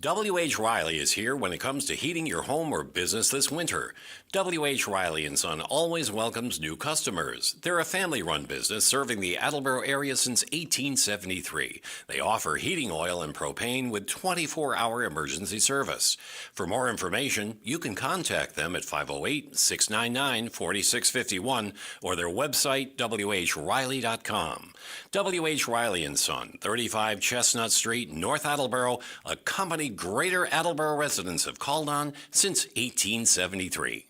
W.H. Riley is here when it comes to heating your home or business this winter. W.H. Riley and Son always welcomes new customers. They're a family-run business serving the Attleboro area since 1873. They offer heating oil and propane with 24-hour emergency service. For more information, you can contact them at 508-699-4651 or their website, whriley.com. W.H. Riley and Son, 35 Chestnut Street, North Attleboro, a company Greater Attleboro residents have called on since 1873.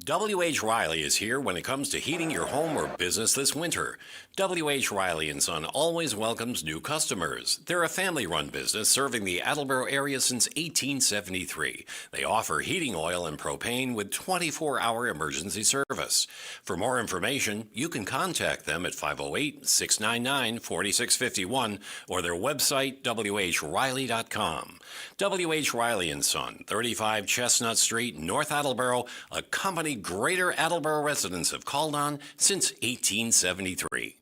W.H. Riley is here when it comes to heating your home or business this winter. W.H. Riley & Son always welcomes new customers. They're a family-run business serving the Attleboro area since 1873. They offer heating oil and propane with 24-hour emergency service. For more information, you can contact them at 508-699-4651 or their website, whriley.com. W.H. Riley & Son, 35 Chestnut Street, North Attleboro, a company Greater Attleboro residents have called on since 1873.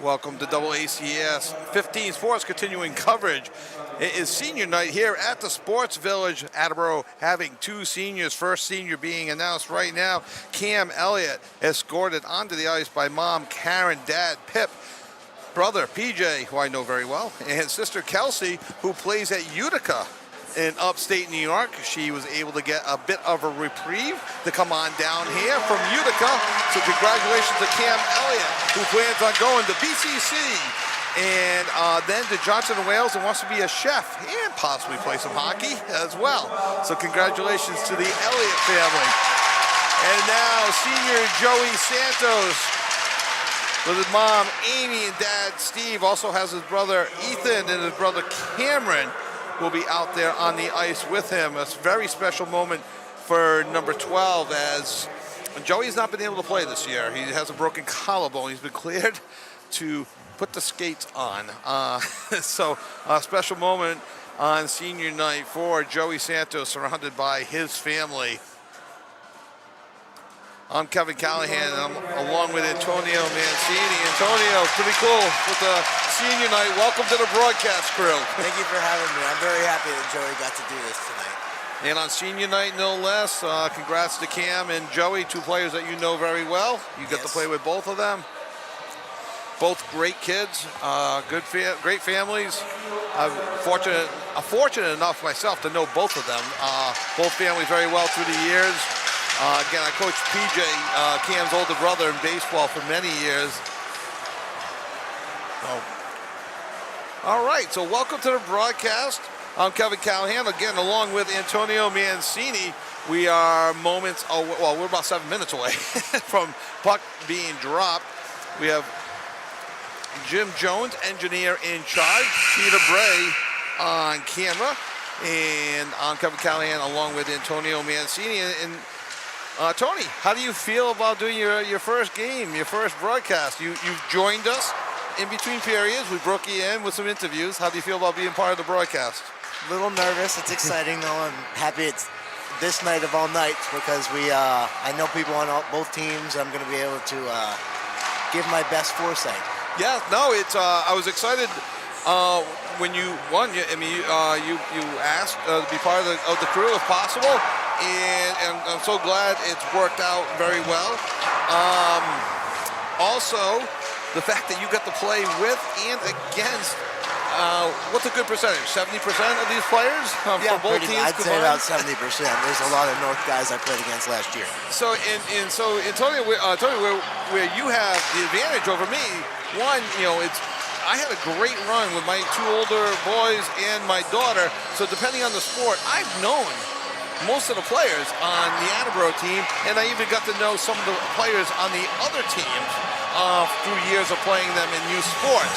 Welcome to AACS 15 Sports continuing coverage. It is senior night here at the Sports Village. Attleboro having two seniors. First senior being announced right now. Cam Elliott escorted onto the ice by mom Karen, dad Pip, brother PJ, who I know very well, and sister Kelsey, who plays at Utica in upstate New York. She was able to get a bit of a reprieve to come on down here from Utica. So congratulations to Cam Elliott, who plans on going to BCC and then to Johnson & Wales and wants to be a chef and possibly play some hockey as well. So congratulations to the Elliott family. And now senior Joey Santos with his mom Amy and dad Steve, also has his brother Ethan and his brother Cameron will be out there on the ice with him. A very special moment for number 12, as Joey's not been able to play this year. He has a broken collarbone. He's been cleared to put the skates on. So a special moment on senior night for Joey Santos, surrounded by his family. I'm Kevin Callahan, and I'm along with Antonio Mancini. Antonio, pretty cool with the senior night. Welcome to the broadcast crew. Thank you for having me. I'm very happy that Joey got to do this tonight. And on senior night, no less, congrats to Cam and Joey, two players that you know very well. You get to play with both of them. Both great kids, great families. I'm fortunate enough myself to know both of them. Both families very well through the years. Again, I coached PJ, Cam's older brother, in baseball for many years. All right, so welcome to the broadcast. I'm Kevin Callahan, again, along with Antonio Mancini. We are moments, well, we're about 7 minutes away from puck being dropped. We have Jim Jones, engineer in charge, Peter Bray on camera, and I'm Kevin Callahan along with Antonio Mancini. And Tony, how do you feel about doing your first game, your first broadcast? You've joined us in between periods. We broke you in with some interviews. How do you feel about being part of the broadcast? A little nervous. It's exciting, though. I'm happy it's this night of all nights because I know people on both teams. I'm going to be able to give my best foresight. Yeah, no, it's. I was excited when you won. You asked to be part of the crew if possible. And I'm so glad it's worked out very well. Also, the fact that you got to play with and against, what's a good percentage? 70% of these players for both teams I'd say about 70%. There's a lot of North guys I played against last year. So, so Antonio, where you have the advantage over me, one, I had a great run with my two older boys and my daughter. So depending on the sport, I've known most of the players on the Attleboro team, and I even got to know some of the players on the other teams through years of playing them in youth sports.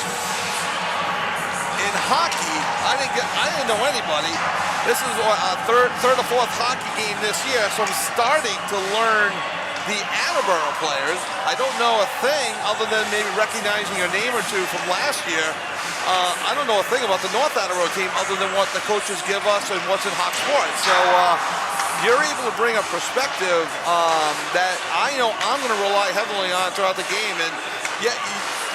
In hockey, I didn't know anybody. This is a third or fourth hockey game this year, so I'm starting to learn the Attleboro players. I don't know a thing other than maybe recognizing a name or two from last year. I don't know a thing about the North Attleboro team other than what the coaches give us and what's in hot sports. So you're able to bring a perspective that I know I'm going to rely heavily on throughout the game. And yet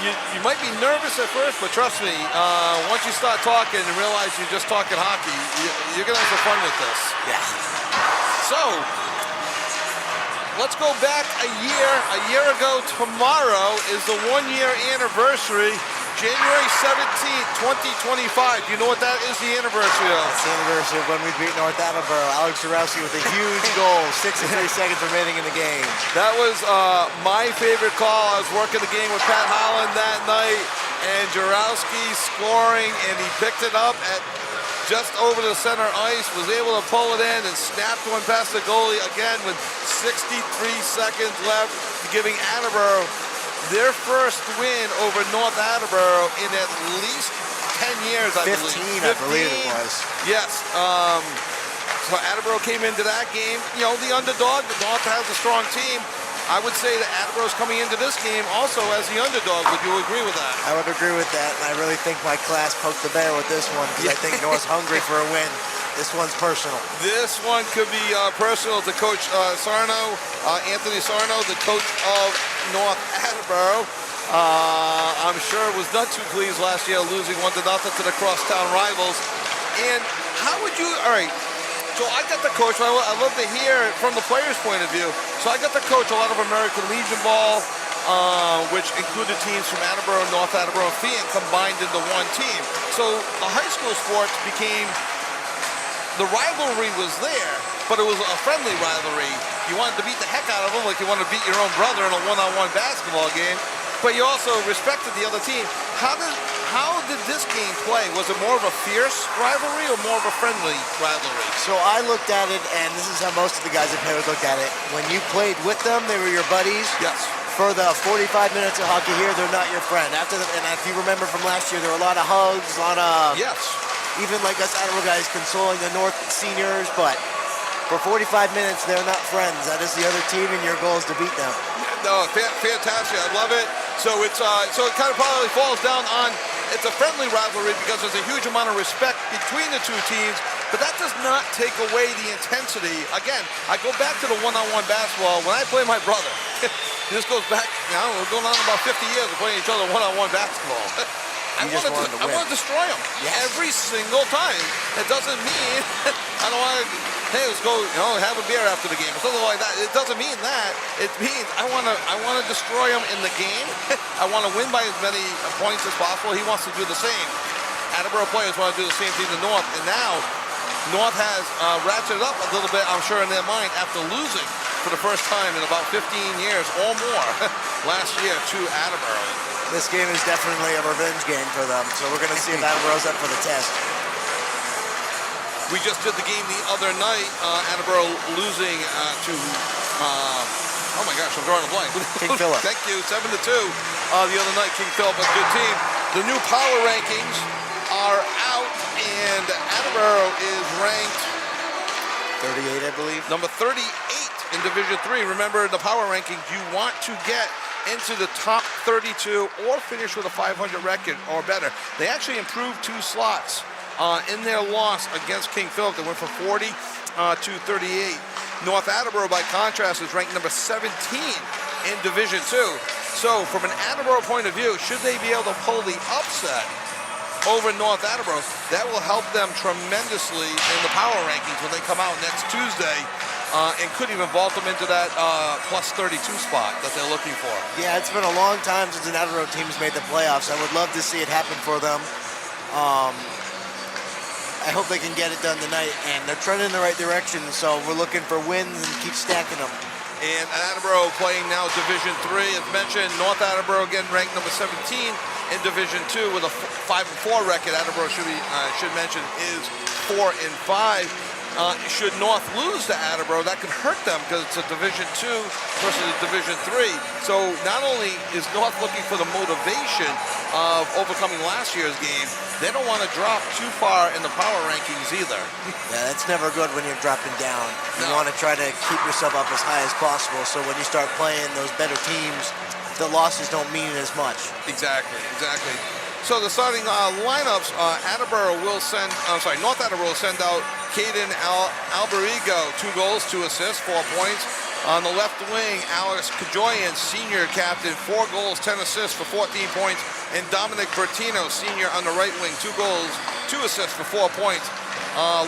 you might be nervous at first, but trust me, once you start talking and realize you're just talking hockey, you're going to have some fun with this. Yeah. So let's go back a year. A year ago tomorrow is the 1-year anniversary. January 17th, 2025. Do you know what that is the anniversary of? It's the anniversary of when we beat North Attleboro. Alex Jarowski with a huge goal, 63 seconds remaining in the game. That was my favorite call. I was working the game with Pat Holland that night, and Jarowski scoring, and he picked it up at just over the center ice, was able to pull it in and snapped one past the goalie again with 63 seconds left, giving Attleboro their first win over North Attleboro in at least 10 years, I believe. 15, I believe it was. Yes. So Attleboro came into that game, you know, the underdog. The North has a strong team. I would say that Attleboro's coming into this game also as the underdog. Would you agree with that? I would agree with that, and I really think my class poked the bear with this one because I think North's hungry for a win. This one's personal. This one could be personal to Coach Sarno, Anthony Sarno, the coach of North Attleboro. I'm sure was not too pleased last year losing 1-0 to the crosstown rivals. And how would you, all right, so I got to coach, I love to hear it from the players' point of view. So I got to coach a lot of American Legion ball, which included teams from Attleboro, North Attleboro, and Fiat combined into one team. So the high school sports became, the rivalry was there, but it was a friendly rivalry. You wanted to beat the heck out of them like you want to beat your own brother in a one-on-one basketball game, but you also respected the other team. How did this game play? Was it more of a fierce rivalry or more of a friendly rivalry? So I looked at it, and this is how most of the guys that played looked at it. When you played with them, they were your buddies. Yes. For the 45 minutes of hockey here, they're not your friend. And if you remember from last year, there were a lot of hugs, a lot of... Yes. Even like us Attleboro guys consoling the North seniors, but for 45 minutes, they're not friends. That is the other team, and your goal is to beat them. No, fantastic. I love it. So it's so it kind of probably falls down on, it's a friendly rivalry because there's a huge amount of respect between the two teams, but that does not take away the intensity. Again, I go back to the one-on-one basketball. When I play my brother, this goes back, you know, we're going on about 50 years of playing each other one-on-one basketball. I want to destroy them every single time. It doesn't mean I don't want to, hey, let's go, you know, have a beer after the game or something like that. It doesn't mean that. It means I want to destroy him in the game. I want to win by as many points as possible. He wants to do the same. Attleboro players want to do the same thing to North, and now North has ratcheted up a little bit, I'm sure, in their mind after losing for the first time in about 15 years or more last year to Attleboro. This game is definitely a revenge game for them, so we're going to see if Attleboro's up for the test. We just did the game the other night, Attleboro losing to, oh my gosh, I'm drawing a blank. King Philip. Thank you, 7-2 the other night. King Philip, a good team. The new power rankings are out, and Attleboro is ranked 38, I believe. number 38 in Division 3. Remember, the power rankings, you want to get into the top 32 or finish with a 500 record or better. They actually improved 2 slots in their loss against King Philip. They went from 40 to 38. North Attleboro, by contrast, is ranked number 17 in Division 2. So from an Attleboro point of view, should they be able to pull the upset over North Attleboro, that will help them tremendously in the power rankings when they come out next Tuesday, and could even vault them into that plus 32 spot that they're looking for. Yeah, it's been a long time since an Attleboro team has made the playoffs. I would love to see it happen for them. I hope they can get it done tonight, and they're trending in the right direction, so we're looking for wins and keep stacking them. And Attleboro playing now Division 3. As mentioned, North Attleboro again ranked number 17 in Division 2 with a 5-4 record. Attleboro should mention is 4-5. Should North lose to Attleboro, that could hurt them because it's a Division 2 versus a Division 3. So not only is North looking for the motivation of overcoming last year's game, they don't want to drop too far in the power rankings either. Yeah, that's never good when you're dropping down. You want to try to keep yourself up as high as possible, so when you start playing those better teams, the losses don't mean as much. Exactly. So the starting lineups, North Attleboro will send out Caden Alberigo, 2 goals, 2 assists, 4 points. On the left wing, Alex Kajoyan, senior captain, 4 goals, 10 assists for 14 points. And Dominic Bertino, senior on the right wing, 2 goals, 2 assists for 4 points.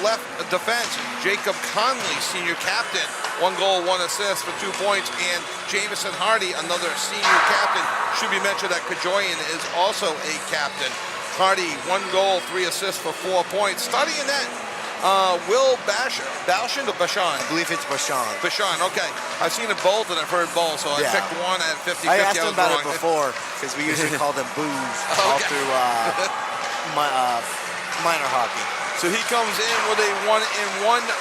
Left defense, Jacob Conley, senior captain, 1 goal, 1 assist for 2 points. And Jameson Hardy, another senior captain. Should be mentioned that Kajoyan is also a captain. Hardy, 1 goal, 3 assists for 4 points. Starting in net, Will Bashan or Bashan? I believe it's Bashan. Bashan, okay. I've seen it both and I've heard both, so I picked one at 50-50. I asked him about it before, because we usually call them booze all through minor hockey. So he comes in with a 1-1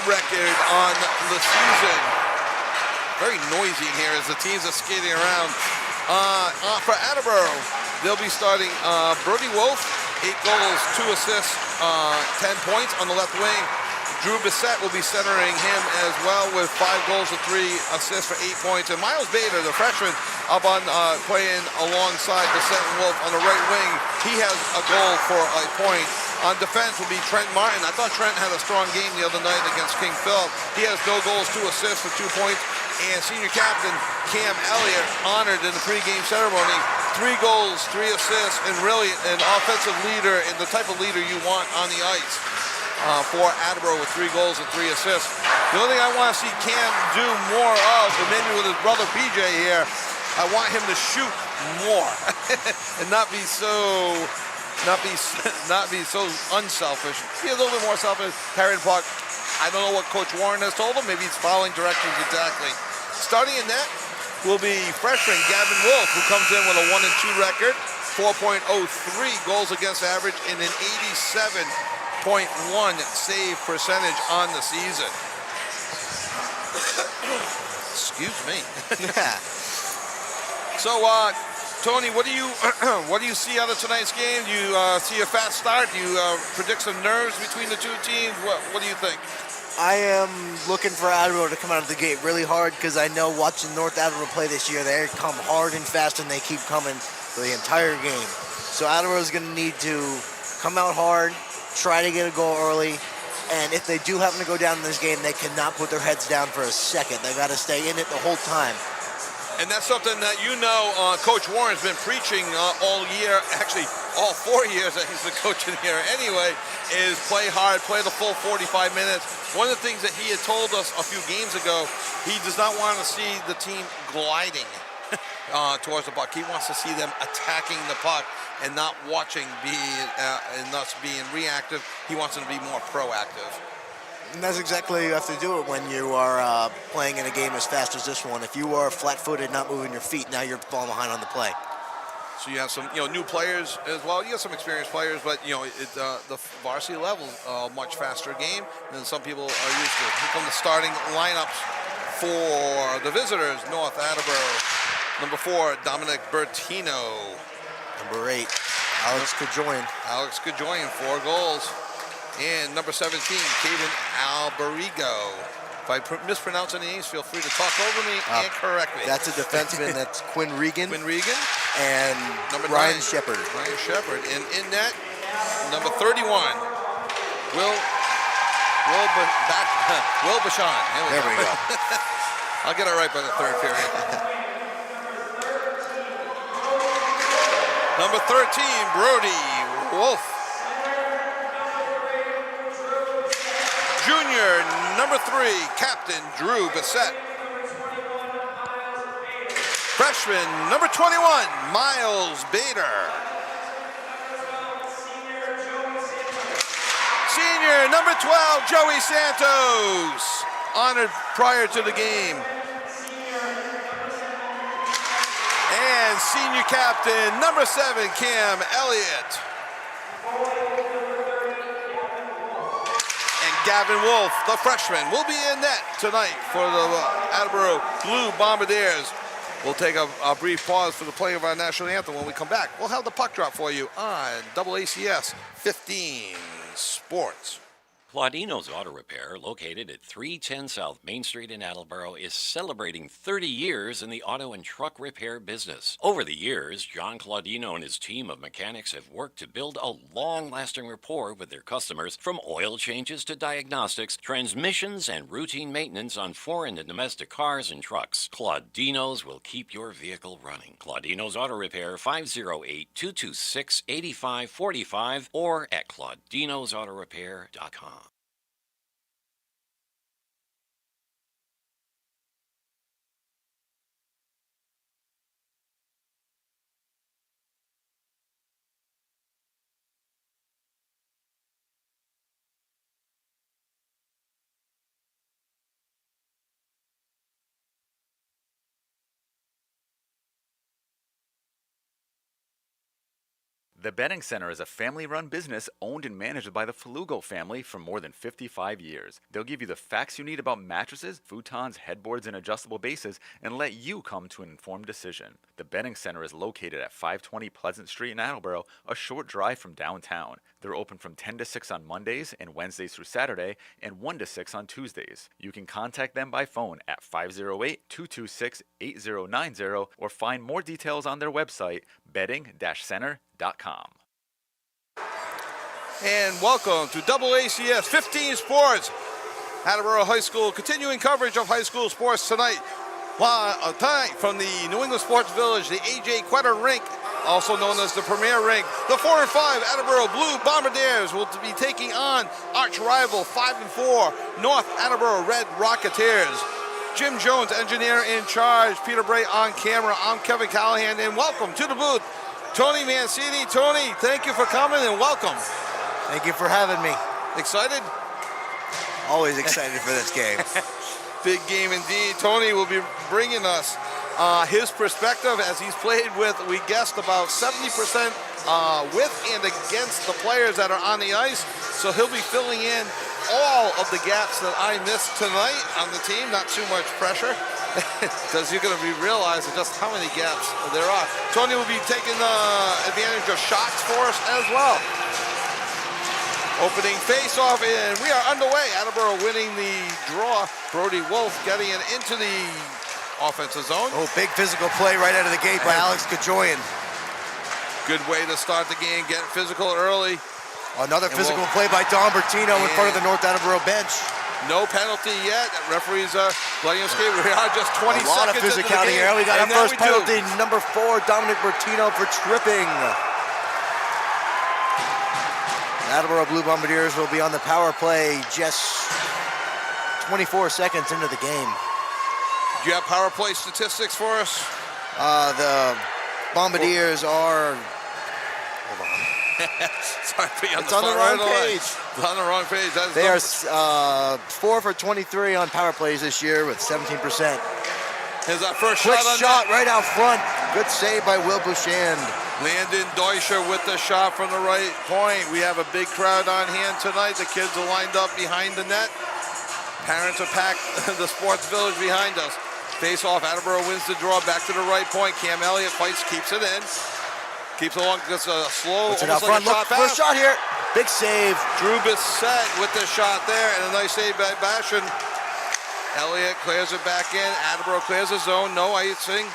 record on the season. Very noisy in here as the teams are skating around. For Attleboro, they'll be starting Brody Wolf, 8 goals, 2 assists, 10 points on the left wing. Drew Bissett will be centering him as well with 5 goals and 3 assists for 8 points. And Miles Bader, the freshman, up on playing alongside Bissett and Wolf on the right wing. He has a goal for a point. On defense will be Trent Martin. I thought Trent had a strong game the other night against King Philip. He has no goals, 2 assists for 2 points. And senior captain Cam Elliott honored in the pregame ceremony. 3 goals, 3 assists, and really an offensive leader and the type of leader you want on the ice. For Attleboro with 3 goals and 3 assists. The only thing I want to see Cam do more of, and maybe with his brother PJ here, I want him to shoot more and not be so unselfish. Be a little bit more selfish. Carry the puck. I don't know what Coach Warren has told him. Maybe he's following directions exactly. Starting in net will be freshman Gavin Wolf, who comes in with a 1-2 record, 4.03 goals against average, and an 87.1 save percentage on the season. Excuse me. So, Tony, what do you see out of tonight's game? Do you see a fast start? Do you predict some nerves between the two teams? What do you think? I am looking for Attleboro to come out of the gate really hard because I know watching North Attleboro play this year, they come hard and fast and they keep coming for the entire game. So Attleboro is going to need to come out hard, try to get a goal early, and if they do happen to go down in this game, they cannot put their heads down for a second. They got to stay in it the whole time. And that's something that Coach Warren's been preaching all year, actually all 4 years that he's been coaching here anyway, is play hard, play the full 45 minutes. One of the things that he had told us a few games ago, he does not want to see the team gliding towards the puck. He wants to see them attacking the puck and not watching and thus being reactive. He wants them to be more proactive. And that's exactly how you have to do it when you are playing in a game as fast as this one. If you are flat-footed, not moving your feet, now you're falling behind on the play. So you have some, new players as well. You have some experienced players, but the varsity level is a much faster game than some people are used to. Here come the starting lineups for the visitors. North Attleboro, number 4, Dominic Bertino. Number 8, Alex Cajoyan. 4 goals. And number 17, Caden Alberigo. If I mispronounce any names, feel free to talk over me and correct me. That's a defenseman. That's Quinn Regan. And number Ryan 9, Shepard. And in net, number 31, Will Bashan. There we go. I'll get it right by the third period. Number 13, Brody Wolf. Junior, number 3, Captain Drew Bissett. Freshman, number 21, Miles Bader. Senior, number 12, Joey Santos. Honored prior to the game. And senior captain, number 7, Cam Elliott. Gavin Wolf, the freshman, will be in net tonight for the Attleboro Blue Bombardiers. We'll take a brief pause for the play of our national anthem. When we come back, we'll have the puck drop for you on AACS 15 Sports. Claudino's Auto Repair, located at 310 South Main Street in Attleboro, is celebrating 30 years in the auto and truck repair business. Over the years, John Claudino and his team of mechanics have worked to build a long-lasting rapport with their customers, from oil changes to diagnostics, transmissions, and routine maintenance on foreign and domestic cars and trucks. Claudino's will keep your vehicle running. Claudino's Auto Repair, 508-226-8545, or at claudinosautorepair.com. The Bedding Center is a family-run business owned and managed by the Falugo family for more than 55 years. They'll give you the facts you need about mattresses, futons, headboards, and adjustable bases, and let you come to an informed decision. The Bedding Center is located at 520 Pleasant Street in Attleboro, a short drive from downtown. They're open from 10 to 6 on Mondays and Wednesdays through Saturday, and 1 to 6 on Tuesdays. You can contact them by phone at 508-226-8090 or find more details on their website, bedding-center.com. And welcome to AACS 15 Sports. Attleboro High School continuing coverage of high school sports tonight. Tonight from the New England Sports Village, the A.J. Quetter Rink, also known as the Premier Rink. The 4-5 Attleboro Blue Bombardiers will be taking on arch rival 5-4 North Attleboro Red Rocketeers. Jim Jones, engineer in charge. Peter Bray on camera. I'm Kevin Callahan, and welcome to the booth, Tony Mancini. Tony, thank you for coming and welcome. Thank you for having me. Excited? Always excited for this game. Big game indeed. Tony will be bringing us his perspective as he's played with, we guessed, about 70% with and against the players that are on the ice. So he'll be filling in all of the gaps that I missed tonight on the team. Not too much pressure, because you're going to be realizing just how many gaps there are. Tony will be taking advantage of shots for us as well. Opening face-off, and we are underway. Attleboro winning the draw. Brody Wolf getting it into the offensive zone. Oh, big physical play right out of the gate by Alex Kajoyan. Good way to start the game, getting physical early. Another physical play by Don Bertino in front of the North Attleboro bench. No penalty yet. Referees letting us skate. We are just 20 seconds into the game. A lot of physicality here. We got our first penalty. Number 4, Dominic Bertino for tripping. Attleboro Blue Bombardiers will be on the power play just 24 seconds into the game. Do you have power play statistics for us? The Bombardiers are... Hold on. Sorry, it's on the wrong page. It's on the wrong page. They are 4 for 23 on power plays this year with 17%. Here's that first Quick shot right out front. Good save by Will Bouchand. Landon Deutscher with the shot from the right point. We have a big crowd on hand tonight. The kids are lined up behind the net. Parents are packed the sports village behind us. Face off, Attleboro wins the draw, back to the right point. Cam Elliott fights, keeps it in. Keeps along, gets a slow, almost like a shot pass. First shot here, big save. Drew Bissett with the shot there, and a nice save by Bashan. Elliott clears it back in. Attleboro clears the zone, no icing.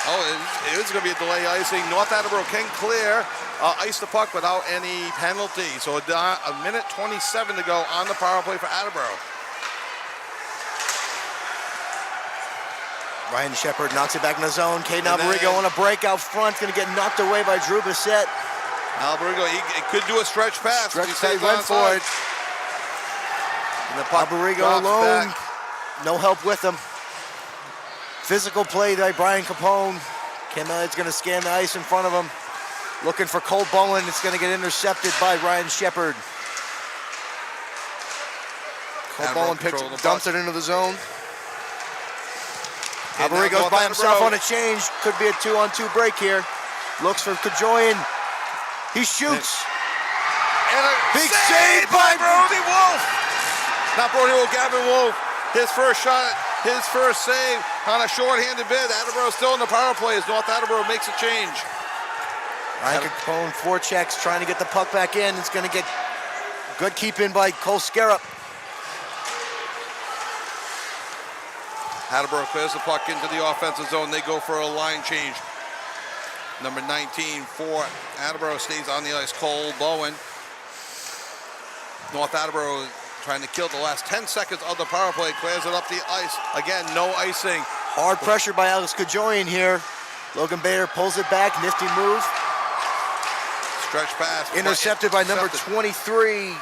Oh, it is going to be a delay icing. North Attleboro can clear, ice the puck without any penalty. So a minute 27 to go on the power play for Attleboro. Ryan Shepard knocks it back in the zone. Caden Alberigo on a break out front. Going to get knocked away by Drew Bissett. Alberigo, he could do a stretch pass. Stretch pass, went for it. And the Alberigo alone. Back. No help with him. Physical play by Brian Capone. Cam Elliott's going to scan the ice in front of him. Looking for Cole Bowen. It's going to get intercepted by Ryan Shepard. Cole Bowen dumps it into the zone. Alberigo's by himself on a change. Could be a 2-on-2 break here. Looks for Kajoyan. He shoots. And a big save by Brody Wolf. Not Brody Wolf, Gavin Wolf. His first shot, his first save on a short-handed bid. Attleboro still in the power play as North Attleboro makes a change. Ryan Capone forechecks, trying to get the puck back in. It's going to get good keep in by Cole Scarrup. Attleboro clears the puck into the offensive zone. They go for a line change. Number 19 for Attleboro stays on the ice. Cole Bowen. North Attleboro trying to kill the last 10 seconds of the power play. Clears it up the ice. Again, no icing. Hard pressure by Alex Kajoyan here. Logan Bader pulls it back. Nifty move. Stretch pass. Intercepted by number 23.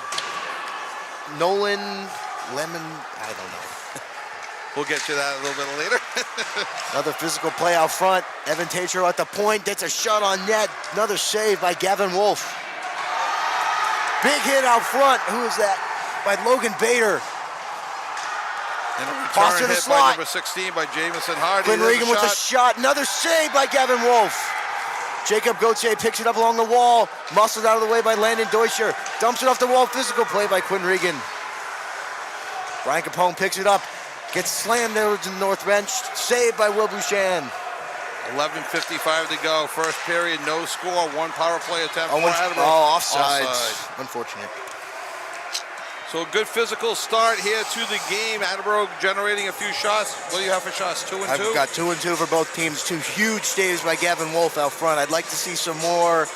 Nolan Lemon. I don't know. We'll get you that a little bit later. Another physical play out front. Evan Tatro at the point. Gets a shot on net. Another save by Gavin Wolf. Big hit out front. Who is that? By Logan Bader. And a return hit by number 16 by Jamison Hardy. Quinn Regan with a shot. Another save by Gavin Wolf. Jacob Gauthier picks it up along the wall. Muscled out of the way by Landon Deutscher. Dumps it off the wall. Physical play by Quinn Regan. Brian Capone picks it up. Gets slammed over to the north bench. Saved by Will Bouchan. 11:55 to go. First period, no score. One power play attempt for Attleboro. Offside. Unfortunate. So a good physical start here to the game. Attleboro generating a few shots. What do you have for shots? 2 and 2? I've got 2 and 2 for both teams. 2 huge saves by Gavin Wolf out front. I'd like to see some more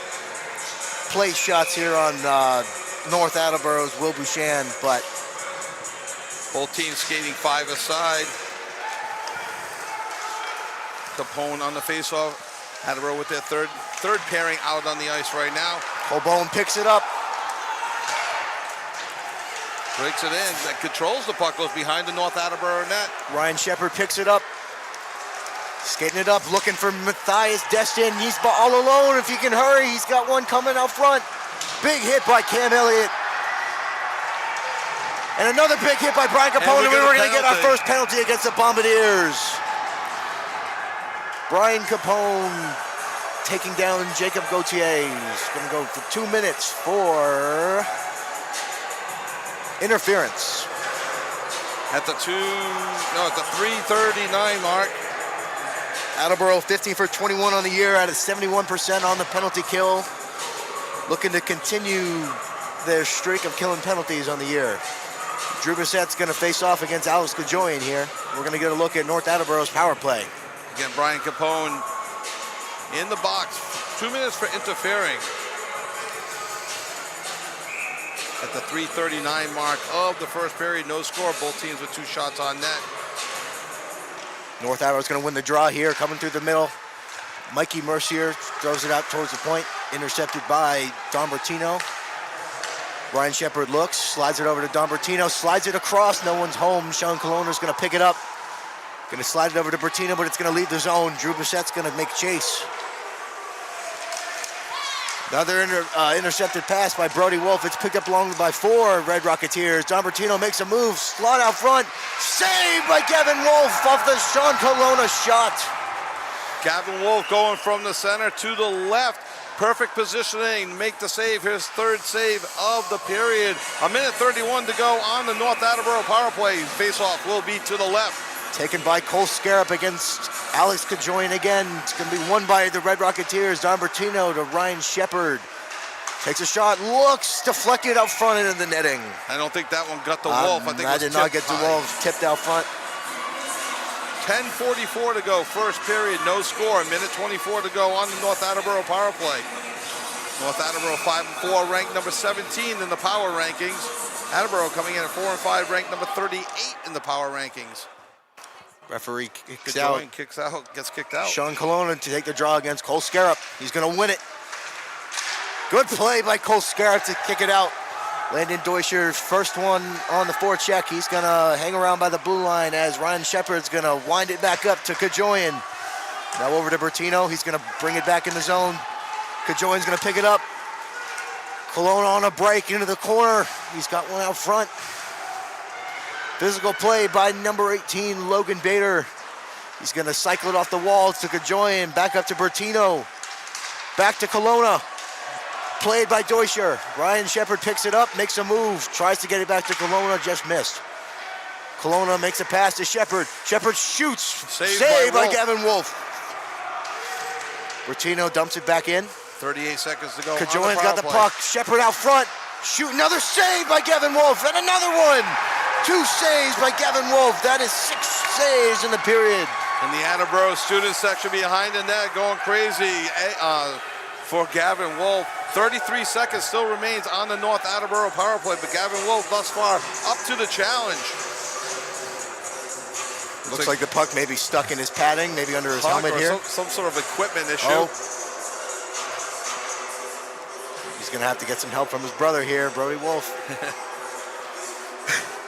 play shots here on North Attleboro's Will Bouchan, but both teams skating 5 aside. Capone on the faceoff. Attleboro with their third pairing out on the ice right now. Colbone picks it up. Breaks it in. That controls the puck. Goes behind the North Attleboro net. Ryan Shepard picks it up. Skating it up, looking for Matthias Destin. He's all alone. If he can hurry, he's got one coming out front. Big hit by Cam Elliott. And another big hit by Brian Capone. And we're going to get our first penalty against the Bombardiers. Brian Capone taking down Jacob Gauthier. He's going to go for 2 minutes for interference. At the 3:39 mark. Attleboro 15 for 21 on the year at a 71% on the penalty kill. Looking to continue their streak of killing penalties on the year. Drew Bissett's going to face off against Alex Kajoyan here. We're going to get a look at North Attleboro's power play. Again, Brian Capone in the box. 2 minutes for interfering. At the 3:39 mark of the first period, no score. Both teams with 2 shots on net. North Attleboro's going to win the draw here, coming through the middle. Mikey Mercier throws it out towards the point, intercepted by Don Bertino. Ryan Shepard looks, slides it over to Don Bertino, slides it across, no one's home. Sean Colonna's going to pick it up. Going to slide it over to Bertino, but it's going to leave the zone. Drew Bissett's going to make chase. Another intercepted pass by Brody Wolf. It's picked up along by 4 Red Rocketeers. Don Bertino makes a move, slot out front. Saved by Gavin Wolf off the Sean Colonna shot. Gavin Wolf going from the center to the left. Perfect positioning, make the save. His 3rd save of the period. 1:31 to go on the North Attleboro power play. Face-off will be to the left. Taken by Cole Scarab against Alex Kajoyan again. It's going to be won by the Red Rocketeers. Don Bertino to Ryan Shepard. Takes a shot, looks, deflected out front into the netting. I don't think that one got to Wolf. I think that did not get to Wolf, tipped out front. 10:44 to go, first period, no score. 1:24 to go on the North Attleboro power play. North Attleboro 5-4, ranked number 17 in the power rankings. Attleboro coming in at 4-5, ranked number 38 in the power rankings. Referee kicks out. Gets kicked out. Sean Colonna to take the draw against Cole Scarab. He's going to win it. Good play by Cole Scarab to kick it out. Landon Deutscher, first one on the forecheck. He's going to hang around by the blue line as Ryan Shepard's going to wind it back up to Kajoyan. Now over to Bertino. He's going to bring it back in the zone. Kajoyan's going to pick it up. Colonna on a break into the corner. He's got one out front. Physical play by number 18, Logan Bader. He's going to cycle it off the wall to Kajoyan. Back up to Bertino. Back to Colonna. Played by Deutscher. Ryan Shepard picks it up, makes a move, tries to get it back to Colonna, just missed. Colonna makes a pass to Shepard. Shepard shoots. Saved by Gavin Wolf. Bertino dumps it back in. 38 seconds to go. Kajoyan's got the puck. Shepard out front. Shoot, another save by Gavin Wolf, and another one. 2 saves by Gavin Wolf. That is 6 saves in the period. And the Attleboro student section behind the net going crazy for Gavin Wolf. 33 seconds still remains on the North Attleboro power play, but Gavin Wolf thus far up to the challenge. Looks like the puck may be stuck in his padding, maybe under his helmet here. Some sort of equipment issue. Oh. He's going to have to get some help from his brother here, Brody Wolf.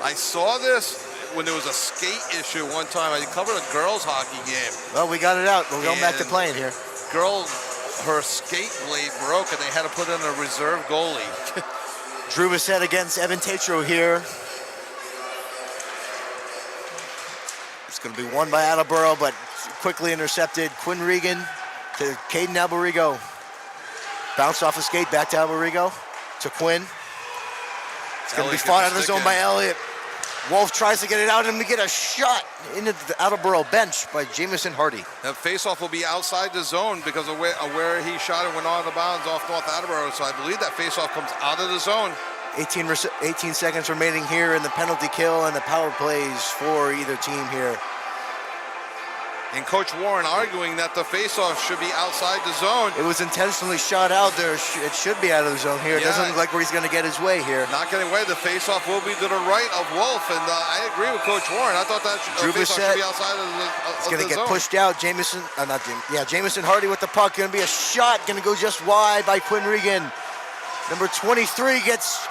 I saw this when there was a skate issue one time. I covered a girls' hockey game. Well, we got it out. We're going back to playing here. Her skate blade broke, and they had to put in a reserve goalie. Drew Bissett against Evan Tatro here. It's going to be won by Attleboro, but quickly intercepted. Quinn Regan to Caden Alberigo. Bounce off the skate, back to Alberigo, to Quinn. It's going to be Elliott fought gets out of the stick zone in. by Elliott. Wolf tries to get it out and we get a shot into the Attleboro bench by Jamison Hardy. That faceoff will be outside the zone because of where he shot it went out of bounds off North Attleboro. So I believe that faceoff comes out of the zone. 18 seconds remaining here in the penalty kill and the power plays for either team here. And Coach Warren arguing that the faceoff should be outside the zone. It was intentionally shot out there. It should be out of the zone here. It doesn't look like where he's going to get his way here. Not getting away. The faceoff will be to the right of Wolf, and I agree with Coach Warren. I thought that faceoff should be outside of the zone. It's going to get pushed out. Jamison Hardy with the puck. Going to be a shot. Going to go just wide by Quinn Regan. Number 23 gets,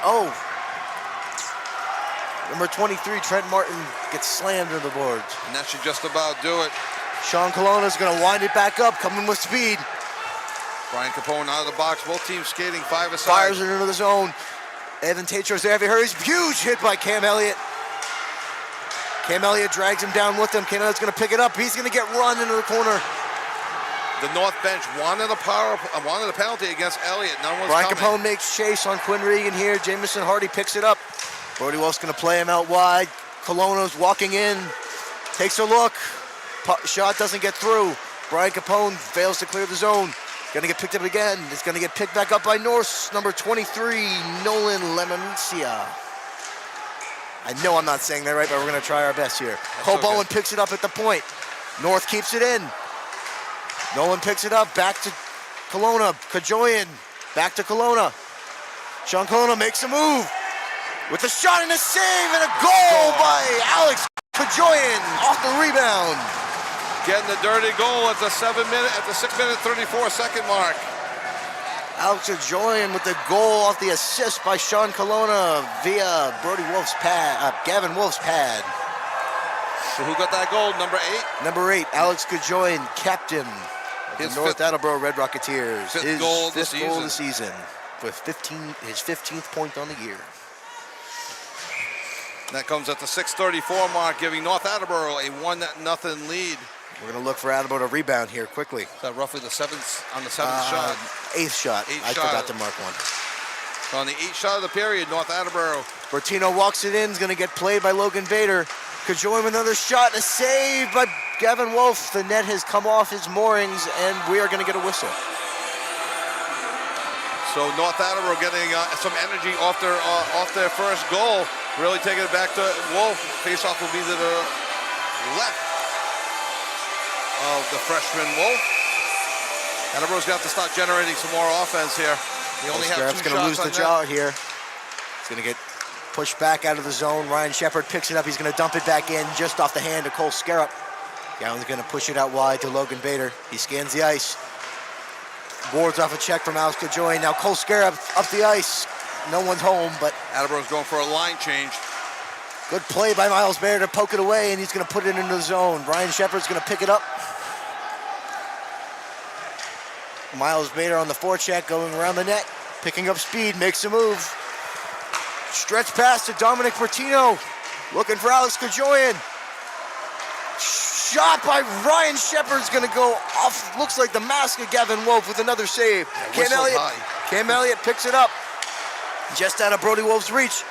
Number 23, Trent Martin, gets slammed into the boards. And that should just about do it. Sean Colonna's going to wind it back up, coming with speed. Brian Capone out of the box. Both teams skating 5 aside. Fires it into the zone. Evan Tatros there. If you heard, he's huge hit by Cam Elliott. Cam Elliott drags him down with him. Cam Elliott's going to pick it up. He's going to get run into the corner. The North bench wanted a penalty against Elliott. None was Brian coming. Capone makes chase on Quinn Regan here. Jamison Hardy picks it up. Brody Wolf's going to play him out wide. Colonna's walking in. Takes a look. Shot doesn't get through. Brian Capone fails to clear the zone. Going to get picked up again. It's going to get picked back up by North's number 23, Nolan Lemonicia. I know I'm not saying that right, but we're going to try our best here. Cole Bowen picks it up at the point. North keeps it in. Nolan picks it up. Back to Colonna. Kajoyan. Back to Colonna. Sean Colonna makes a move. With a shot and a save and a goal by Alex Kajoyan off the rebound. Getting the dirty goal at the 6-minute 34-second mark. Alex Kajoyan with the goal off the assist by Sean Colonna via Gavin Wolf's pad. So who got that goal? Number 8? Number 8, Alex Kajoyan, captain of His the North Attleboro Red Rocketeers. Fifth goal of the season with his 15th point on the year. That comes at the 6:34 mark, giving North Attleboro a 1-0 lead. We're going to look for Attleboro to rebound here quickly. Is that roughly the seventh shot? 8th shot. I forgot to mark one. So on the 8th shot of the period, North Attleboro. Bertino walks it in, is going to get played by Logan Bader. Kajoyan with another shot and a save by Gavin Wolf. The net has come off his moorings, and we are going to get a whistle. So North Attleboro getting some energy off their first goal. Really taking it back to Wolf. Faceoff will be to the left of the freshman Wolf. Attleboro's got to start generating some more offense here. He only has 2 shots. Going to lose the jaw here. He's going to get pushed back out of the zone. Ryan Shepard picks it up. He's going to dump it back in just off the hand of Cole Scarrop. Gowan's going to push it out wide to Logan Bader. He scans the ice. Wards off a check from Alex Kajoyan. Now Cole Scarrop up the ice. No one's home, but Attleboro's going for a line change. good play by Miles Bader to poke it away, and he's going to put it into the zone. Ryan Shepard's going to pick it up. Miles Bader on the forecheck, going around the net, picking up speed, makes a move. Stretch pass to Dominic Bertino, looking for Alex Kajoyan. Shot by Ryan Shepard's going to go off. Looks like the mask of Gavin Wolf with another save. Cam Elliott picks it up. Just out of Brody Wolf's reach.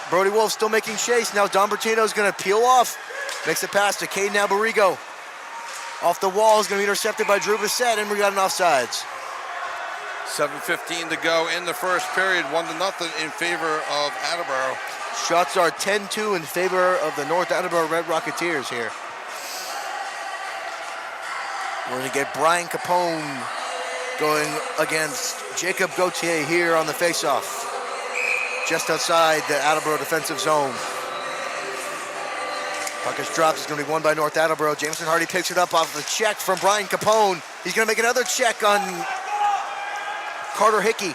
Brody Wolf still making chase. Now Don Bertino's going to peel off. Makes a pass to Caden Alberigo. Off the wall is going to be intercepted by Drew Bissett, and we got an offsides. 7:15 to go in the first period. 1-0 in favor of Attleboro. Shots are 10-2 in favor of the North Attleboro Red Rocketeers here. We're going to get Brian Capone going against Jacob Gauthier here on the faceoff, just outside the Attleboro defensive zone. Puck is dropped. It's going to be won by North Attleboro. Jamison Hardy picks it up off the check from Brian Capone. He's going to make another check on Carter Hickey.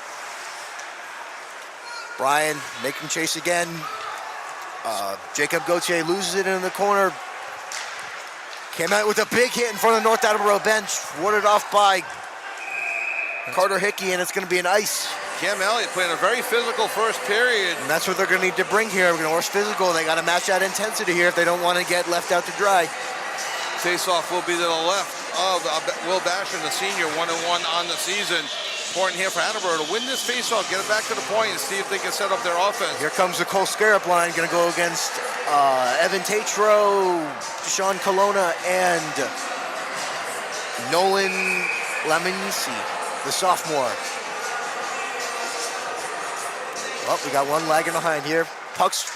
Brian making chase again. Jacob Gauthier loses it in the corner. Came out with a big hit in front of the North Attleboro bench. Warded off by Carter Hickey, and it's going to be an ice. Cam Elliott playing a very physical first period. And that's what they're going to need to bring here. We're going to horse physical. They got to match that intensity here if they don't want to get left out to dry. Face-off will be to the left of Will Basham, the senior, 1-1 on the season. Important here for Attleboro to win this faceoff, get it back to the point, and see if they can set up their offense. Here comes the Cole Scarab line, going to go against Evan Tatro, Sean Colonna, and Nolan Laminisi, the sophomore. Well, we got one lagging behind here. Puck's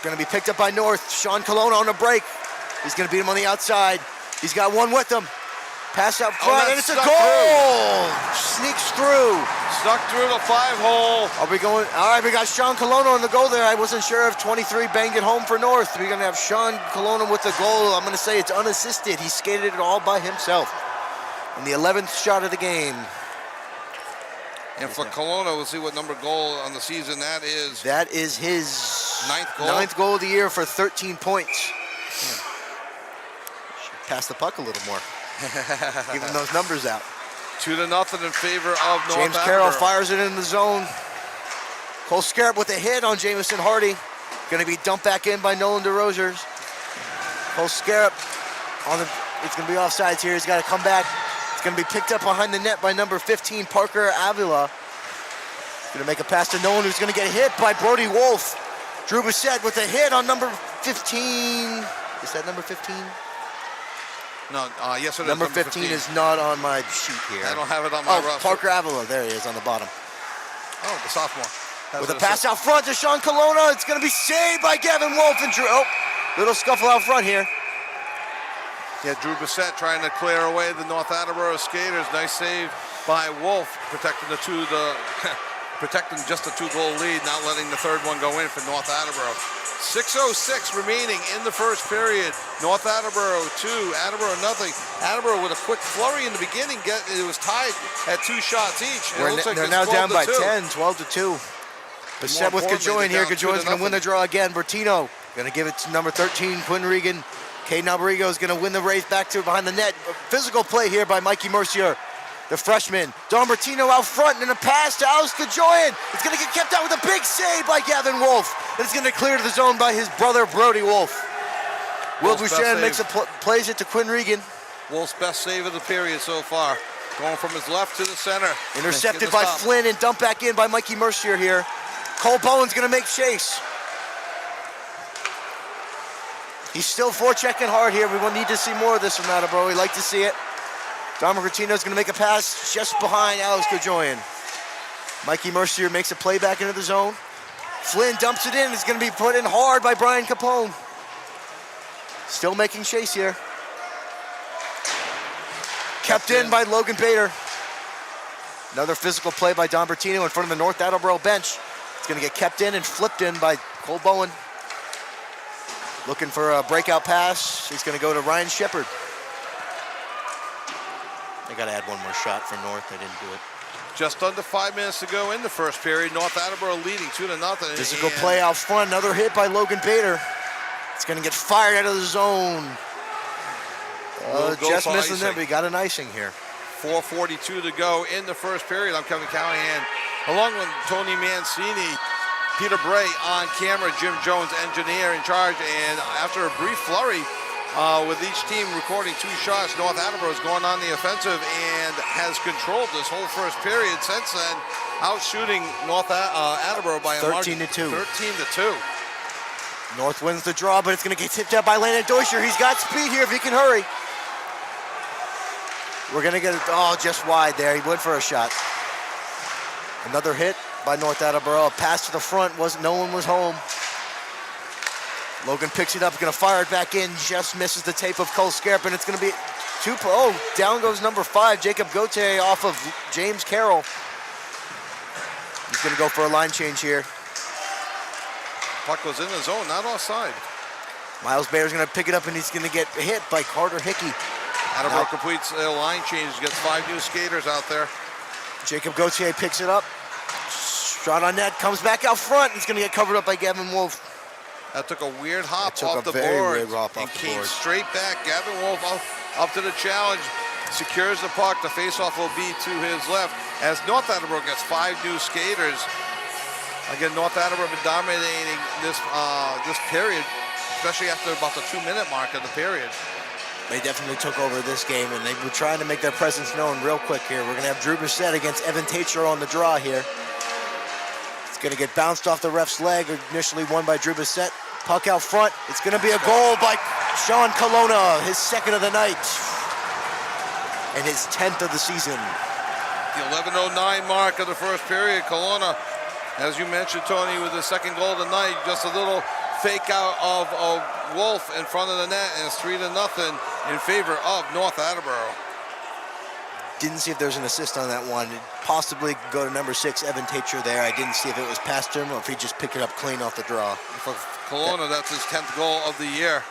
going to be picked up by North. Sean Colonna on the break. He's going to beat him on the outside. He's got one with him. Pass out front, and it's a goal! Sneaks through. Snuck through the 5-hole. Are we going? All right, we got Sean Colonna on the goal there. I wasn't sure if 23 banged it home for North. We're going to have Sean Colonna with the goal. I'm going to say it's unassisted. He skated it all by himself. In the 11th shot of the game. And for Colonna, we'll see what number goal on the season that is. That is his ninth goal of the year for 13 points. Pass the puck a little more. Giving those numbers out. 2-0 in favor of North James Carroll fires it in the zone. Cole Scarab with a hit on Jamison Hardy. Going to be dumped back in by Nolan DeRosers. Cole Scarab it's going to be offsides here. He's got to come back. It's going to be picked up behind the net by number 15, Parker Avila. Going to make a pass to Nolan, who's going to get hit by Brody Wolf. Drew Bissett with a hit on number 15. Is that number 15? No, yes it is. Number 15 is not on my sheet here. I don't have it on my roster. Parker Avila, there he is on the bottom. Oh, the sophomore. With a pass out front to Sean Colonna. It's going to be saved by Gavin Wolf and Drew. Oh, little scuffle out front here. Yeah, Drew Bissett trying to clear away the North Attleboro skaters. Nice save by Wolf, protecting protecting just a 2-goal lead, not letting the third one go in for North Attleboro. 6:06 remaining in the first period. North Attleboro 2, Attleboro nothing. Attleboro with a quick flurry in the beginning. It was tied at 2 shots each. They're now down by 10, 12-2. Bissett with Gajoyan here. Gajoyan's going to win the draw again. Bertino going to give it to number 13, Quinn Regan. Caden Alberigo is going to win the race back to behind the net. Physical play here by Mikey Mercier, the freshman. Don Bertino out front and a pass to Alice Gajoyan. It's going to get kept out with a big save by Gavin Wolf. And it's going to clear to the zone by his brother, Brody Wolf. Will Bouchan plays it to Quinn Regan. Wolf's best save of the period so far. Going from his left to the center. Intercepted by Flynn and dumped back in by Mikey Mercier here. Cole Bowen's going to make chase. He's still forechecking hard here. We will need to see more of this from Attleboro. We'd like to see it. Don Martino's going to make a pass just behind Alex Gajoyan. Mikey Mercier makes a play back into the zone. Flynn dumps it in. It's going to be put in hard by Brian Capone. Still making chase here. Kept in by Logan Bader. Another physical play by Don Bertino in front of the North Attleboro bench. It's going to get kept in and flipped in by Cole Bowen. Looking for a breakout pass. He's going to go to Ryan Shepard. They got to add one more shot for North. They didn't do it. Just under 5 minutes to go in the first period. North Attleboro leading 2-0. Physical play out front. Another hit by Logan Bader. It's going to get fired out of the zone. Just missing them. We got an icing here. 4:42 to go in the first period. I'm Kevin Callahan, along with Tony Mancini, Peter Bray on camera, Jim Jones, engineer in charge. And after a brief flurry, with each team recording 2 shots, North Attleboro is going on the offensive and has controlled this whole first period since then, outshooting North Attleboro by a margin 13-2. 13-2. North wins the draw, but it's going to get tipped out by Landon Deutscher. He's got speed here if he can hurry. We're going to get it, just wide there. He went for a shot. Another hit by North Attleboro. A pass to the front, no one was home. Logan picks it up, going to fire it back in, just misses the tape of Cole Scarp, and it's going to be down goes number 5, Jacob Gauthier off of James Carroll. He's going to go for a line change here. Puck goes in the zone, not offside. Miles Bader's going to pick it up, and he's going to get hit by Carter Hickey. Attleboro completes a line change, gets 5 new skaters out there. Jacob Gauthier picks it up. Shot on net, comes back out front. He's going to get covered up by Gavin Wolf. That took a weird hop off the board. And came straight back. Gavin Wolf up to the challenge. Secures the puck. The faceoff will be to his left as North Attleboro gets 5 new skaters. Again, North Attleboro been dominating this period, especially after about the 2-minute mark of the period. They definitely took over this game, and they were trying to make their presence known real quick here. We're going to have Drew Bissett against Evan Tatro on the draw here. It's going to get bounced off the ref's leg, initially won by Drew Bissett. Puck out front. It's going to be a goal by Sean Colonna, his second of the night, and his 10th of the season. The 11:09 mark of the first period. Colonna, as you mentioned, Tony, with the second goal of the night, just a little fake out of Wolf in front of the net, and it's 3-0 in favor of North Attleboro. Didn't see if there's an assist on that one. Possibly go to number 6, Evan Tatro there. I didn't see if it was past him or if he just picked it up clean off the draw. For Colonna, that's his 10th goal of the year.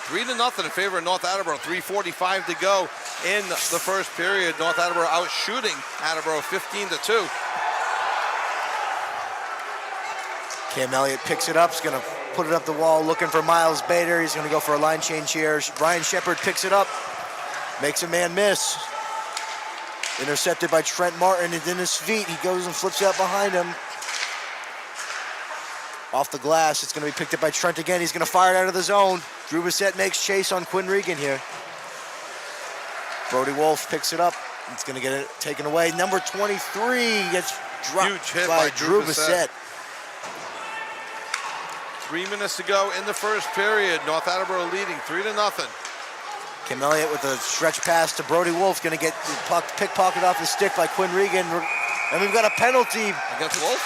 3-0 in favor of North Attleboro. 3:45 to go in the first period. North Attleboro out shooting Attleboro 15-2. Cam Elliott picks it up. He's going to put it up the wall, looking for Miles Bader. He's going to go for a line change here. Ryan Shepard picks it up, makes a man miss. Intercepted by Trent Martin, and in his feet, he goes and flips out behind him. Off the glass, it's going to be picked up by Trent again. He's going to fire it out of the zone. Drew Bissett makes chase on Quinn Regan here. Brody Wolf picks it up. It's going to get it taken away. Number 23 gets dropped Huge hit by by Drew Bissett. 3 minutes to go in the first period. North Attleboro leading 3-0. Kim Elliott with a stretch pass to Brody Wolf. Going to get the puck pickpocketed off the stick by Quinn Regan. And we've got a penalty. Against Wolf?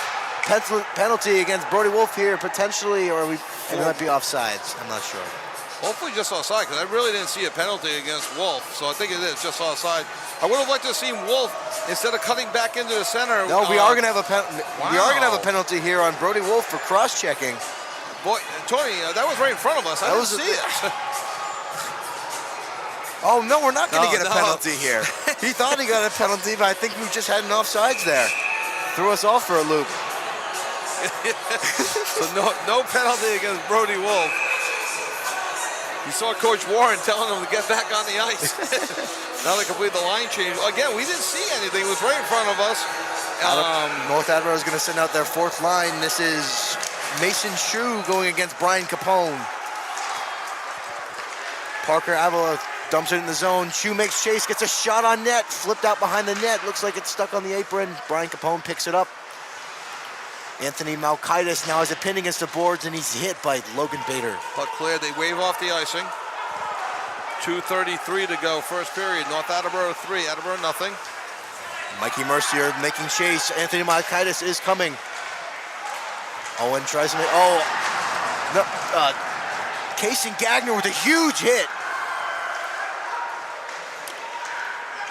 Penalty against Brody Wolf here, potentially, or it might be offsides. I'm not sure. Hopefully just offside, because I really didn't see a penalty against Wolf, so I think it is just offside. I would have liked to have seen Wolf, instead of cutting back into the center. No, we are going to have a we are going to have a Wow. penalty here on Brody Wolf for cross-checking. Boy, Tony, that was right in front of us. I didn't see it. Oh, no, we're not going to No, get a no. penalty here. He thought he got a penalty, but I think we just had an offsides there. Threw us off for a loop. So no penalty against Brody Wolf. You saw Coach Warren telling him to get back on the ice. Now they complete the line change. Again, we didn't see anything. It was right in front of us. North Attleboro is going to send out their fourth line. This is Mason Shue going against Brian Capone. Parker Avila dumps it in the zone. Shue makes chase, gets a shot on net, flipped out behind the net. Looks like it's stuck on the apron. Brian Capone picks it up. Anthony Malkaitis now has a pin against the boards, and he's hit by Logan Bader. Puck cleared. They wave off the icing. 2:33 to go. First period. North Attleboro 3. Attleboro nothing. Mikey Mercier making chase. Anthony Malkaitis is coming. Owen tries to make... Oh! No, Casey Gagner with a huge hit.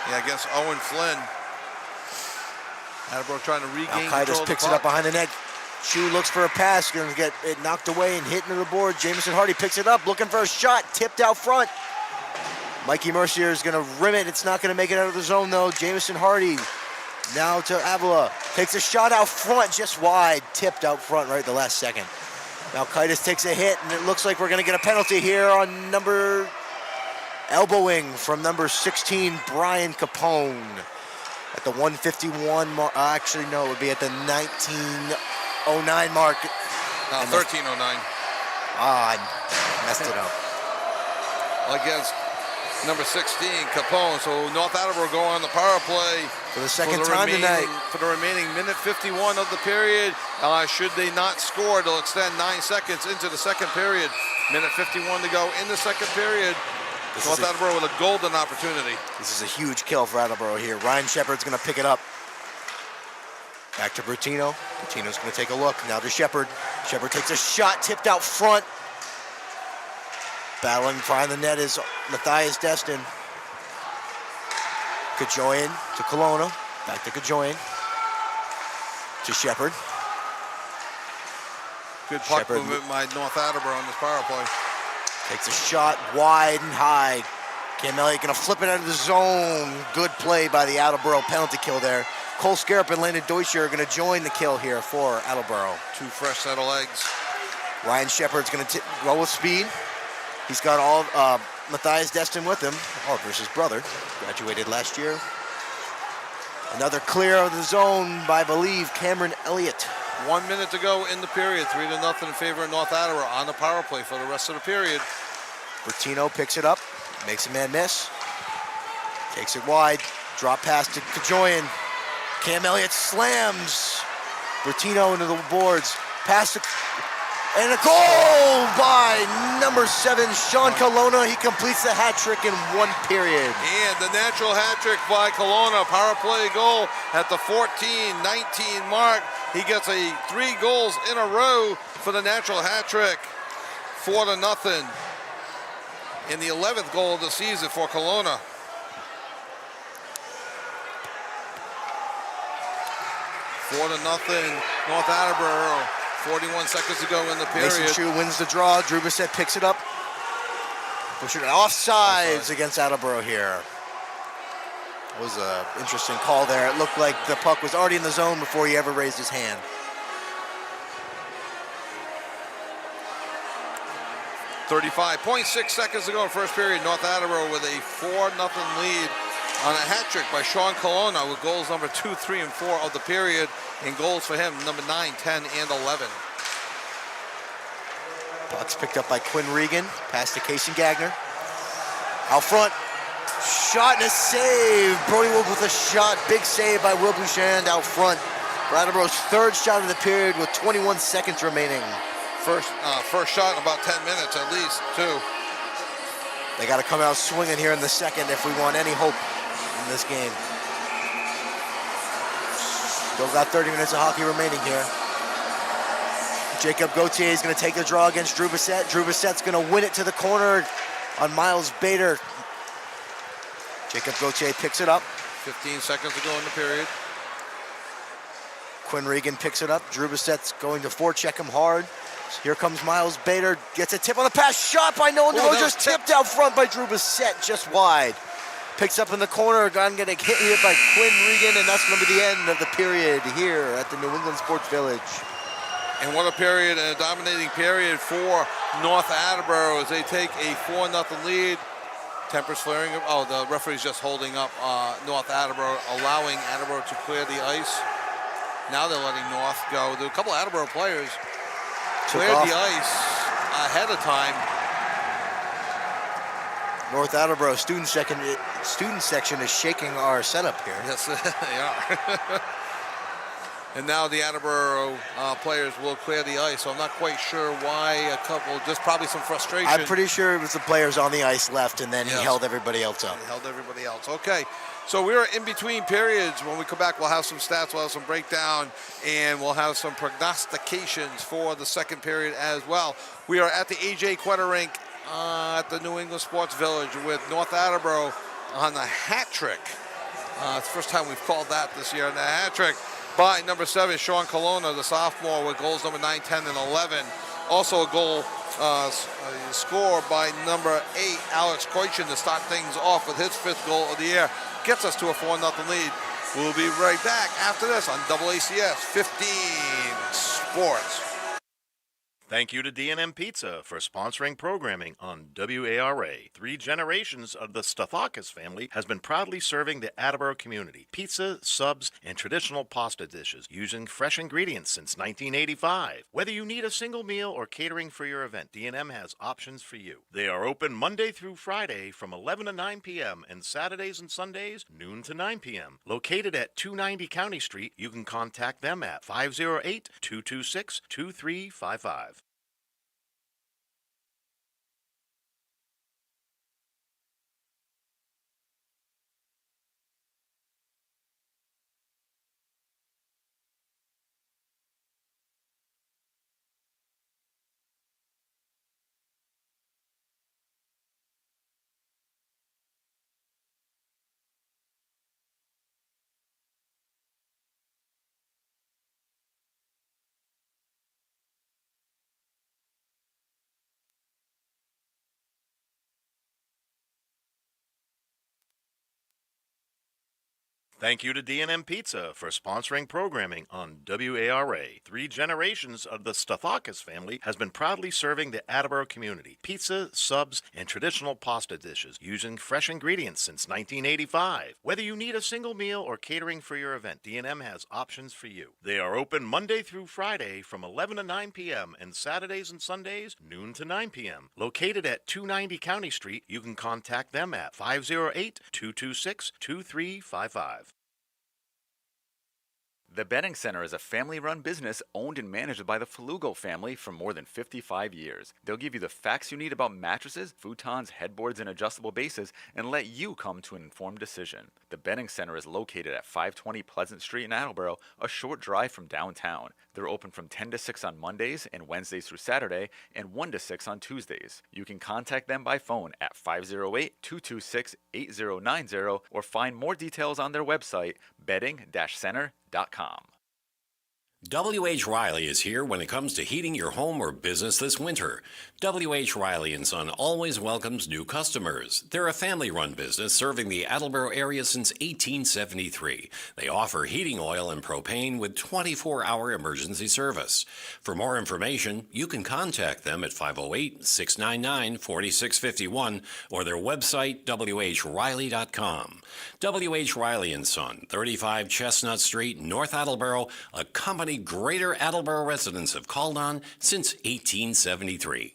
Yeah, against Owen Flynn. Attleboro trying to regain control Malkaitis of the picks it puck. up behind the net. Shue looks for a pass, going to get it knocked away and hit into the board. Jamison Hardy picks it up, looking for a shot, tipped out front. Mikey Mercier is going to rim it. It's not going to make it out of the zone, though. Jamison Hardy now to Avila. Takes a shot out front, just wide. Tipped out front right at the last second. Malkaitis takes a hit, and it looks like we're going to get a penalty here on elbowing from number 16, Brian Capone. At the 151 mark, actually no, it would be at the 1909 mark. 13:09. I messed it up. Against number 16, Capone. So North Attleboro go on the power play For the second time tonight. For the remaining minute 51 of the period. Should they not score, they'll extend 9 seconds into the second period. Minute 51 to go in the second period. North Attleboro with a golden opportunity. This is a huge kill for Attleboro here. Ryan Shepard's going to pick it up. Back to Bertino. Bertino's going to take a look. Now to Shepard. Shepard takes a shot, tipped out front. Battling behind the net is Matthias Destin. Kajoyan to Colonna. Back to Kajoyan. To Shepard. Good puck Shepard. movement by North Attleboro on this power play. Takes a shot wide and high. Cam Elliott going to flip it out of the zone. Good play by the Attleboro penalty kill there. Cole Scarp and Landon Deutscher are going to join the kill here for Attleboro. 2 fresh set of legs. Ryan Shepard's going to go with speed. He's got all Matthias Destin with him. Oliver's his brother. Graduated last year. Another clear of the zone by, I believe, Cameron Elliott. 1 minute to go in the period. 3-0 in favor of North Attleboro on the power play for the rest of the period. Bertino picks it up, makes a man miss, takes it wide, drop pass to Kajoyan. Cam Elliott slams Bertino into the boards. Pass to, and a goal by number 7, Sean Colonna. He completes the hat trick in 1 period. And the natural hat trick by Colonna, power play goal at the 14-19 mark. He gets 3 goals in a row for the natural hat trick. 4-0. In the 11th goal of the season for Colonna. 4-0, North Attleboro. 41 seconds to go in the period. Mason Chu wins the draw. Drew Bissett picks it up. Pushing it offsides against Attleboro here. It was an interesting call there. It looked like the puck was already in the zone before he ever raised his hand. .6 seconds to go in first period. North Attleboro with a 4-0 lead on a hat trick by Sean Colonna with goals number 2, 3, and 4 of the period, and goals for him number 9, 10, and 11. Puck's picked up by Quinn Regan. Pass to Casey Gagner. Out front. Shot and a save. Brody Wolf with a shot. Big save by Will Bouchand out front. Attleboro's 3rd shot of the period with 21 seconds remaining. First shot in about 10 minutes at least, too. They got to come out swinging here in the second if we want any hope in this game. Still got 30 minutes of hockey remaining here. Jacob Gauthier is going to take the draw against Drew Bissett. Drew Bissett's going to win it to the corner on Miles Bader. Jacob Gauthier picks it up. 15 seconds to go in the period. Quinn Regan picks it up. Drew Bissett's going to forecheck him hard. Here comes Miles Bader. Gets a tip on the pass. Shot by Nolan DeVoe. Just tipped out front by Drew Bissett, just wide. Picks up in the corner. Going to get hit here by Quinn Regan, and that's going to be the end of the period here at the New England Sports Village. And what a period, and a dominating period for North Attleboro as they take a 4-0 lead. Tempers flaring. Oh, the referee's just holding up North Attleboro, allowing Attleboro to clear the ice. Now they're letting North go. There are a couple of Attleboro players cleared the ice ahead of time. North Attleboro student section is shaking our setup here. Yes, they are. And now the Attleboro players will clear the ice. So I'm not quite sure why just probably some frustration. I'm pretty sure it was the players on the ice left, and then he held everybody else up. He held everybody else. Okay, so we're in between periods. When we come back, we'll have some stats, we'll have some breakdown, and we'll have some prognostications for the second period as well. We are at the A.J. Quetta Rink at the New England Sports Village with North Attleboro on the hat trick. It's the first time we've called that this year, the hat trick by number 7, Sean Colonna, the sophomore, with goals number 9, 10, and 11. Also a goal scored by number 8, Alex Koichin, to start things off with his 5th goal of the year. Gets us to a 4-0 lead. We'll be right back after this on AACS 15 Sports. Thank you to D&M Pizza for sponsoring programming on WARA. 3 generations of the Stathakis family has been proudly serving the Attleboro community. Pizza, subs, and traditional pasta dishes using fresh ingredients since 1985. Whether you need a single meal or catering for your event, D&M has options for you. They are open Monday through Friday from 11 to 9 p.m. and Saturdays and Sundays, noon to 9 p.m. Located at 290 County Street, you can contact them at 508-226-2355. Thank you to D&M Pizza for sponsoring programming on WARA. 3 generations of the Stathakis family has been proudly serving the Attleboro community. Pizza, subs, and traditional pasta dishes using fresh ingredients since 1985. Whether you need a single meal or catering for your event, D&M has options for you. They are open Monday through Friday from 11 to 9 p.m. and Saturdays and Sundays, noon to 9 p.m. Located at 290 County Street, you can contact them at 508-226-2355. The Betting Center is a family-run business owned and managed by the Flugo family for more than 55 years. They'll give you the facts you need about mattresses, futons, headboards, and adjustable bases, and let you come to an informed decision. The Betting Center is located at 520 Pleasant Street in Attleboro, a short drive from downtown. They're open from 10 to 6 on Mondays and Wednesdays through Saturday, and 1 to 6 on Tuesdays. You can contact them by phone at 508-226-8090 or find more details on their website, betting-center.com. W.H. Riley is here when it comes to heating your home or business this winter. W.H. Riley & Son always welcomes new customers. They're a family-run business serving the Attleboro area since 1873. They offer heating oil and propane with 24-hour emergency service. For more information, you can contact them at 508-699-4651 or their website, whriley.com. W.H. Riley & Son, 35 Chestnut Street, North Attleboro, a company Greater Attleboro residents have called on since 1873.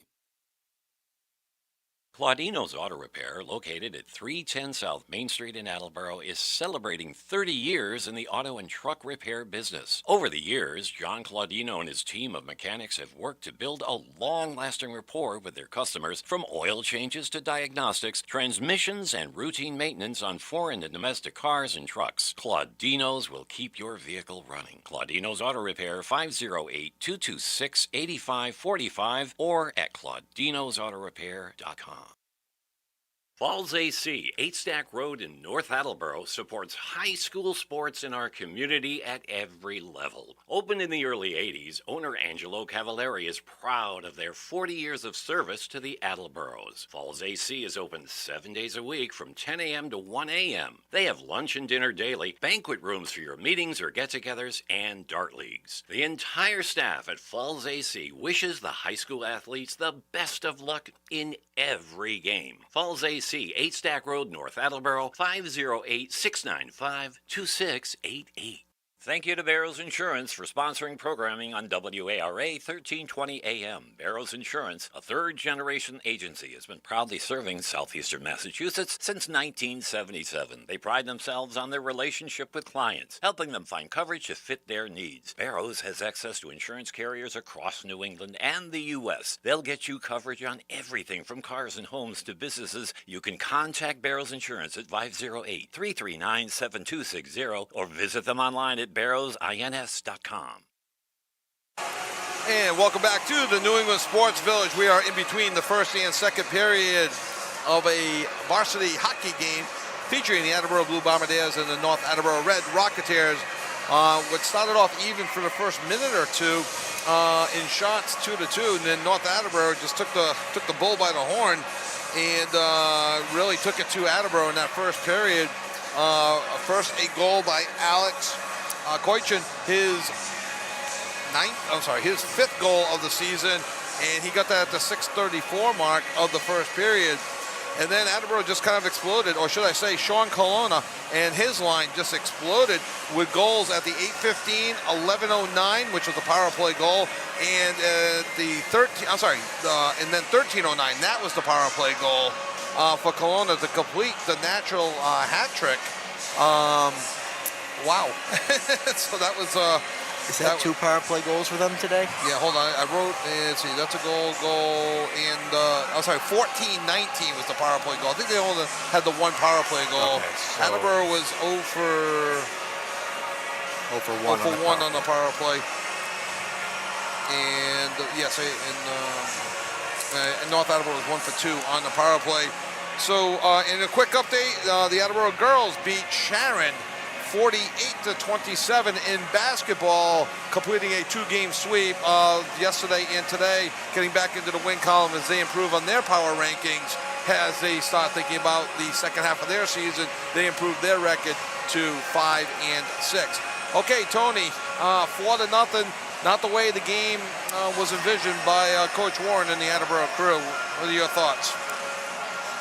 Claudino's Auto Repair, located at 310 South Main Street in Attleboro, is celebrating 30 years in the auto and truck repair business. Over the years, John Claudino and his team of mechanics have worked to build a long-lasting rapport with their customers, from oil changes to diagnostics, transmissions, and routine maintenance on foreign and domestic cars and trucks. Claudino's will keep your vehicle running. Claudino's Auto Repair, 508-226-8545 or at claudinosautorepair.com. Falls AC, 8 Stack Road in North Attleboro, supports high school sports in our community at every level. Opened in the early 80s, owner Angelo Cavallari is proud of their 40 years of service to the Attleboros. Falls AC is open 7 days a week from 10 a.m. to 1 a.m. They have lunch and dinner daily, banquet rooms for your meetings or get-togethers, and dart leagues. The entire staff at Falls AC wishes the high school athletes the best of luck in every game. Falls AC, 8 Stack Road, North Attleboro, 508-695-2688. Thank you to Barrows Insurance for sponsoring programming on WARA 1320 AM. Barrows Insurance, a third-generation agency, has been proudly serving southeastern Massachusetts since 1977. They pride themselves on their relationship with clients, helping them find coverage to fit their needs. Barrows has access to insurance carriers across New England and the U.S. They'll get you coverage on everything from cars and homes to businesses. You can contact Barrows Insurance at 508-339-7260 or visit them online at barrowsins.com. And welcome back to the New England Sports Village. We are in between the first and second period of a varsity hockey game featuring the Attleboro Blue Bombardiers and the North Attleboro Red Rocketeers. What started off even for the first minute or two in shots, 2-2, and then North Attleboro just took the bull by the horn and really took it to Attleboro in that first period. First, a goal by Alex Koichin, his fifth goal of the season, and he got that at the 6:34 mark of the first period. And then Attleboro just kind of exploded, or should I say Sean Colonna and his line just exploded with goals at the 8:15, 11:09, which was the power play goal, and and then 13:09, that was the power play goal for Colonna to complete the natural hat trick. Wow. So that was... Is that 2 power play goals for them today? Yeah, hold on. I wrote, let's see, that's a goal, and, 14-19 was the power play goal. I think they only had the 1 power play goal. Okay, so Attleboro was 0 for 1 on the power play. And, yes, and North Attleboro was 1 for 2 on the power play. So, in a quick update, the Attleboro girls beat Sharon 48-27 in basketball, completing a 2-game sweep yesterday and today, getting back into the win column as they improve on their power rankings, as they start thinking about the second half of their season. They improved their record to 5-6. Okay, Tony, 4-0. Not the way the game was envisioned by Coach Warren and the Attleboro crew. What are your thoughts?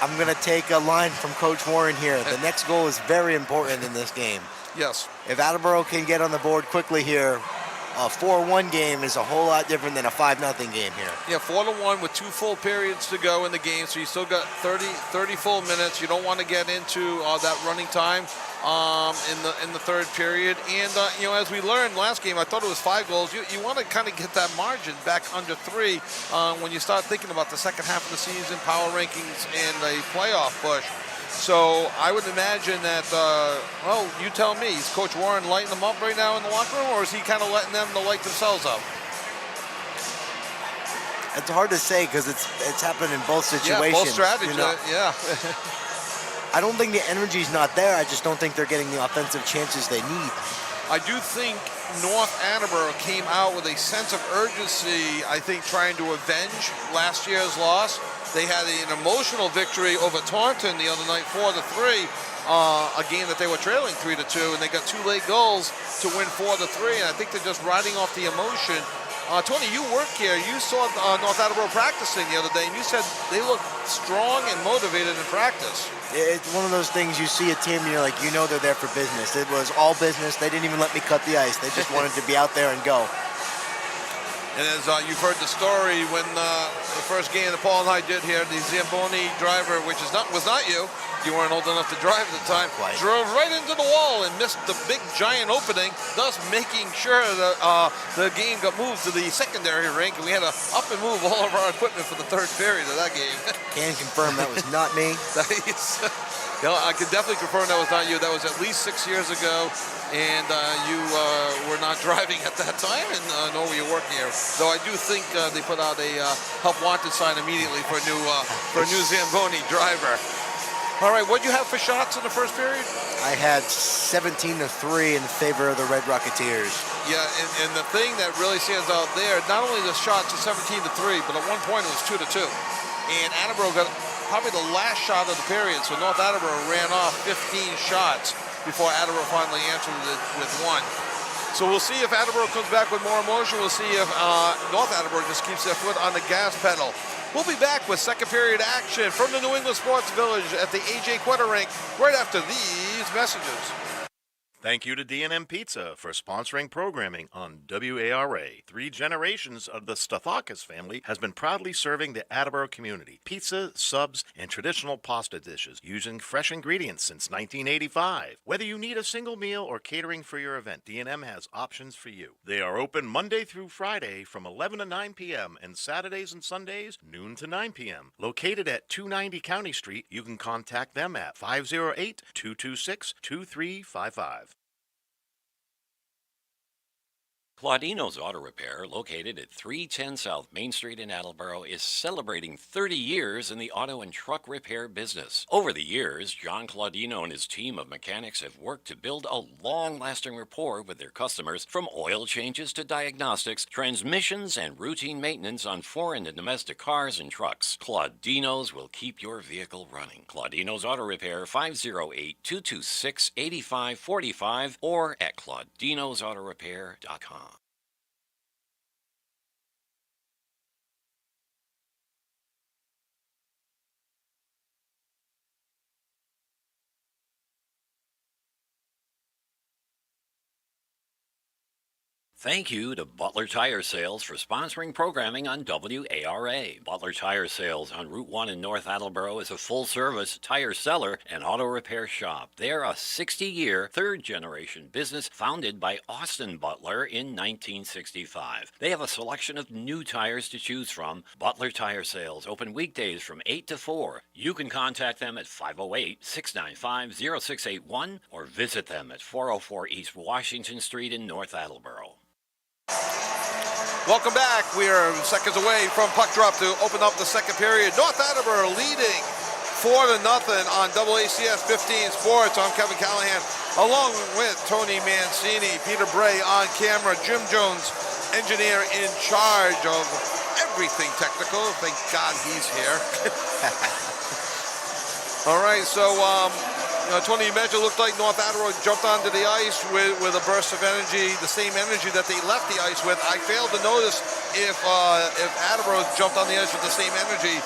I'm going to take a line from Coach Warren here. The next goal is very important in this game. Yes. If Attleboro can get on the board quickly here, a 4-1 game is a whole lot different than a 5-0 game here. Yeah, 4-1 with 2 full periods to go in the game, so you still got 30 full minutes. You don't want to get into that running time in the third period. And as we learned last game, I thought it was 5 goals. You want to kind of get that margin back under 3 when you start thinking about the second half of the season, power rankings, and a playoff push. So I would imagine that, you tell me, is Coach Warren lighting them up right now in the locker room, or is he kind of letting them to light themselves up? It's hard to say because it's happened in both situations. Yeah, both strategies, yeah. I don't think the energy's not there. I just don't think they're getting the offensive chances they need. I do think North Attleboro came out with a sense of urgency, I think, trying to avenge last year's loss. They had an emotional victory over Taunton the other night, 4-3, a game that they were trailing 3-2, and they got 2 late goals to win 4-3, and I think they're just riding off the emotion. Tony, you work here. You saw North Attleboro practicing the other day, and you said they look strong and motivated in practice. It's one of those things you see a team and you're like, they're there for business. It was all business. They didn't even let me cut the ice. They just wanted to be out there and go. And as you've heard the story, when the first game that Paul and I did here, the Zamboni driver, which was not you weren't old enough to drive at the time, drove right into the wall and missed the big giant opening, thus making sure that the game got moved to the secondary rink, and we had to up and move all of our equipment for the third period of that game. Can confirm that was not me. I can definitely confirm that was not you. That was at least 6 years ago, and you were not driving at that time, and nor were you working here. Though I do think they put out a help wanted sign immediately for a new Zamboni driver. All right, what'd you have for shots in the first period? I had 17-3 in favor of the Red Rocketeers. Yeah, and the thing that really stands out there, not only the shots of 17-3, but at one point it was 2-2. And Attleboro got probably the last shot of the period, so North Attleboro ran off 15 shots before Attleboro finally answered it with 1. So we'll see if Attleboro comes back with more emotion. We'll see if North Attleboro just keeps their foot on the gas pedal. We'll be back with second period action from the New England Sports Village at the AJ Quetta Rink right after these messages. Thank you to D&M Pizza for sponsoring programming on WARA. 3 generations of the Stathakis family has been proudly serving the Attleboro community. Pizza, subs, and traditional pasta dishes using fresh ingredients since 1985. Whether you need a single meal or catering for your event, D&M has options for you. They are open Monday through Friday from 11 to 9 p.m. and Saturdays and Sundays noon to 9 p.m. Located at 290 County Street, you can contact them at 508-226-2355. Claudino's Auto Repair, located at 310 South Main Street in Attleboro, is celebrating 30 years in the auto and truck repair business. Over the years, John Claudino and his team of mechanics have worked to build a long-lasting rapport with their customers, from oil changes to diagnostics, transmissions, and routine maintenance on foreign and domestic cars and trucks. Claudino's will keep your vehicle running. Claudino's Auto Repair, 508-226-8545, or at claudinosautorepair.com. Thank you to Butler Tire Sales for sponsoring programming on WARA. Butler Tire Sales on Route 1 in North Attleboro is a full-service tire seller and auto repair shop. They're a 60-year, third-generation business founded by Austin Butler in 1965. They have a selection of new tires to choose from. Butler Tire Sales open weekdays from 8 to 4. You can contact them at 508-695-0681 or visit them at 404 East Washington Street in North Attleboro. Welcome back. We are seconds away from puck drop to open up the second period. North Attleboro leading 4-0 on WACS 15 Sports. I'm Kevin Callahan, along with Tony Mancini, Peter Bray on camera, Jim Jones, engineer in charge of everything technical. Thank God he's here. All right, so Tony, you mentioned it looked like North Attleboro jumped onto the ice with a burst of energy, the same energy that they left the ice with. I failed to notice if Attleboro jumped on the ice with the same energy.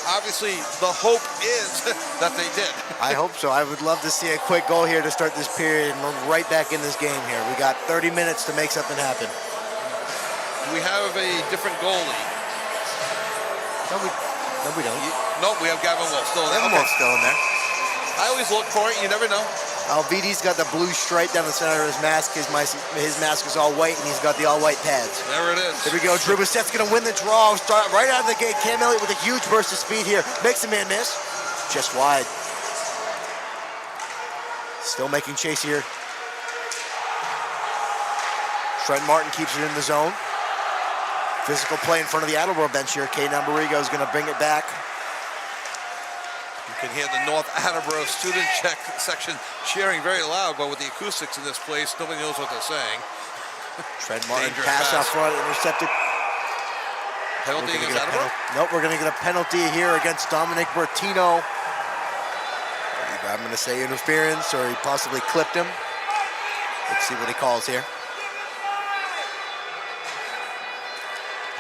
Obviously, the hope is that they did. I hope so. I would love to see a quick goal here to start this period and we're right back in this game here. We got 30 minutes to make something happen. We have a different goalie. No, we don't. No, we have Gavin Wolf still in there. Gavin Wolf's still in there. I always look for it. You never know. Alvidi's got the blue stripe down the center of his mask. His mask is all white, and he's got the all-white pads. There it is. Here we go. Drew Bissette's going to win the draw. Start right out of the gate. Cam Elliott with a huge burst of speed here. Makes a man miss. Just wide. Still making chase here. Trent Martin keeps it in the zone. Physical play in front of the Attleboro bench here. Kay Nambarigo is going to bring it back. You can hear the North Attleboro student section cheering very loud, but with the acoustics in this place, nobody knows what they're saying. Trent Martin Dangerous pass pass. out front, intercepted. Penalty against Attleboro? Nope, we're going to get a penalty here against Dominic Bertino. I'm going to say interference, or he possibly clipped him. Let's see what he calls here.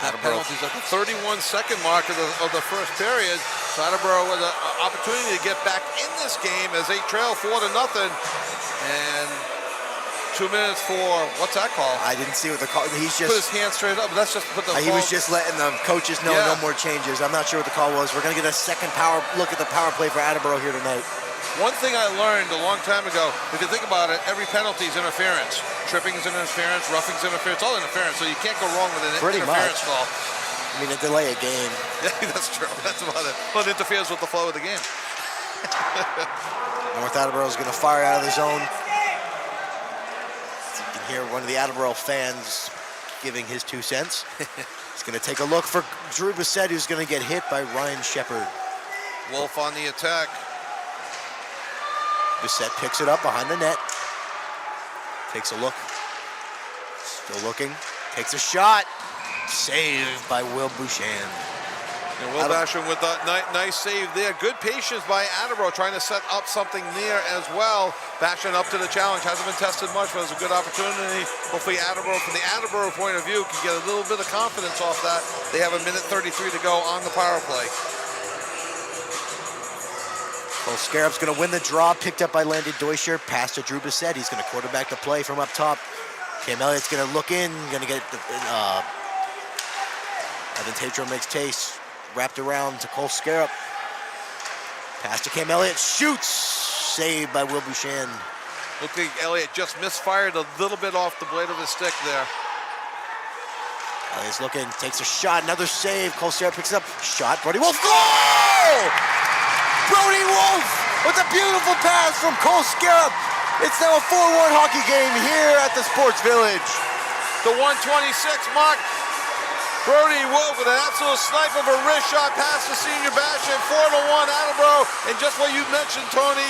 That penalty's at the 31-second mark of the first period. So Attleboro with an opportunity to get back in this game as they trail 4-0. And 2 minutes for, what's that call? I didn't see what the call, he's just... Put his hand straight up, that's just put the he was just letting the coaches know no more changes. I'm not sure what the call was. We're going to get a second look at the power play for Attleboro here tonight. One thing I learned a long time ago, if you think about it, every penalty is interference. Tripping is an interference, roughing is interference, all interference, so you can't go wrong with an interference call. I mean, a delay a game. Yeah, that's true. That's about it. Well, it interferes with the flow of the game. North Attleboro is going to fire out of the zone. So you can hear one of the Attleboro fans giving his 2 cents. He's going to take a look for Drew Bissett, who's going to get hit by Ryan Shepard. Wolf on the attack. Bissett picks it up behind the net. Takes a look. Still looking. Takes a shot. Saved by Will Bouchand. And Will Basham with a nice save there. Good patience by Attleboro trying to set up something near as well. Basham up to the challenge. Hasn't been tested much, but it's a good opportunity. Hopefully Attleboro, from the Attleboro point of view, can get a little bit of confidence off that. They have 1:33 to go on the power play. Cole Scarab's going to win the draw, picked up by Landon Deutscher. Pass to Drew Bissett. He's going to quarterback the play from up top. Cam Elliott's going to look in, going to get Evan Tatro makes chase. Wrapped around to Cole Scarab. Pass to Cam Elliott. Shoots. Saved by Will Bouchand. Looked like Elliott just misfired a little bit off the blade of his stick there. Elliott's looking, takes a shot. Another save. Cole Scarab picks it up. Shot. Brody Wolf. Goal! Brody Wolf with a beautiful pass from Cole Scarab. It's now a 4-1 hockey game here at the Sports Village. The 1:26 mark. Brody Wolf with an absolute snipe of a wrist shot past the senior Basham. 4-1 Attleboro. And just what you mentioned, Tony,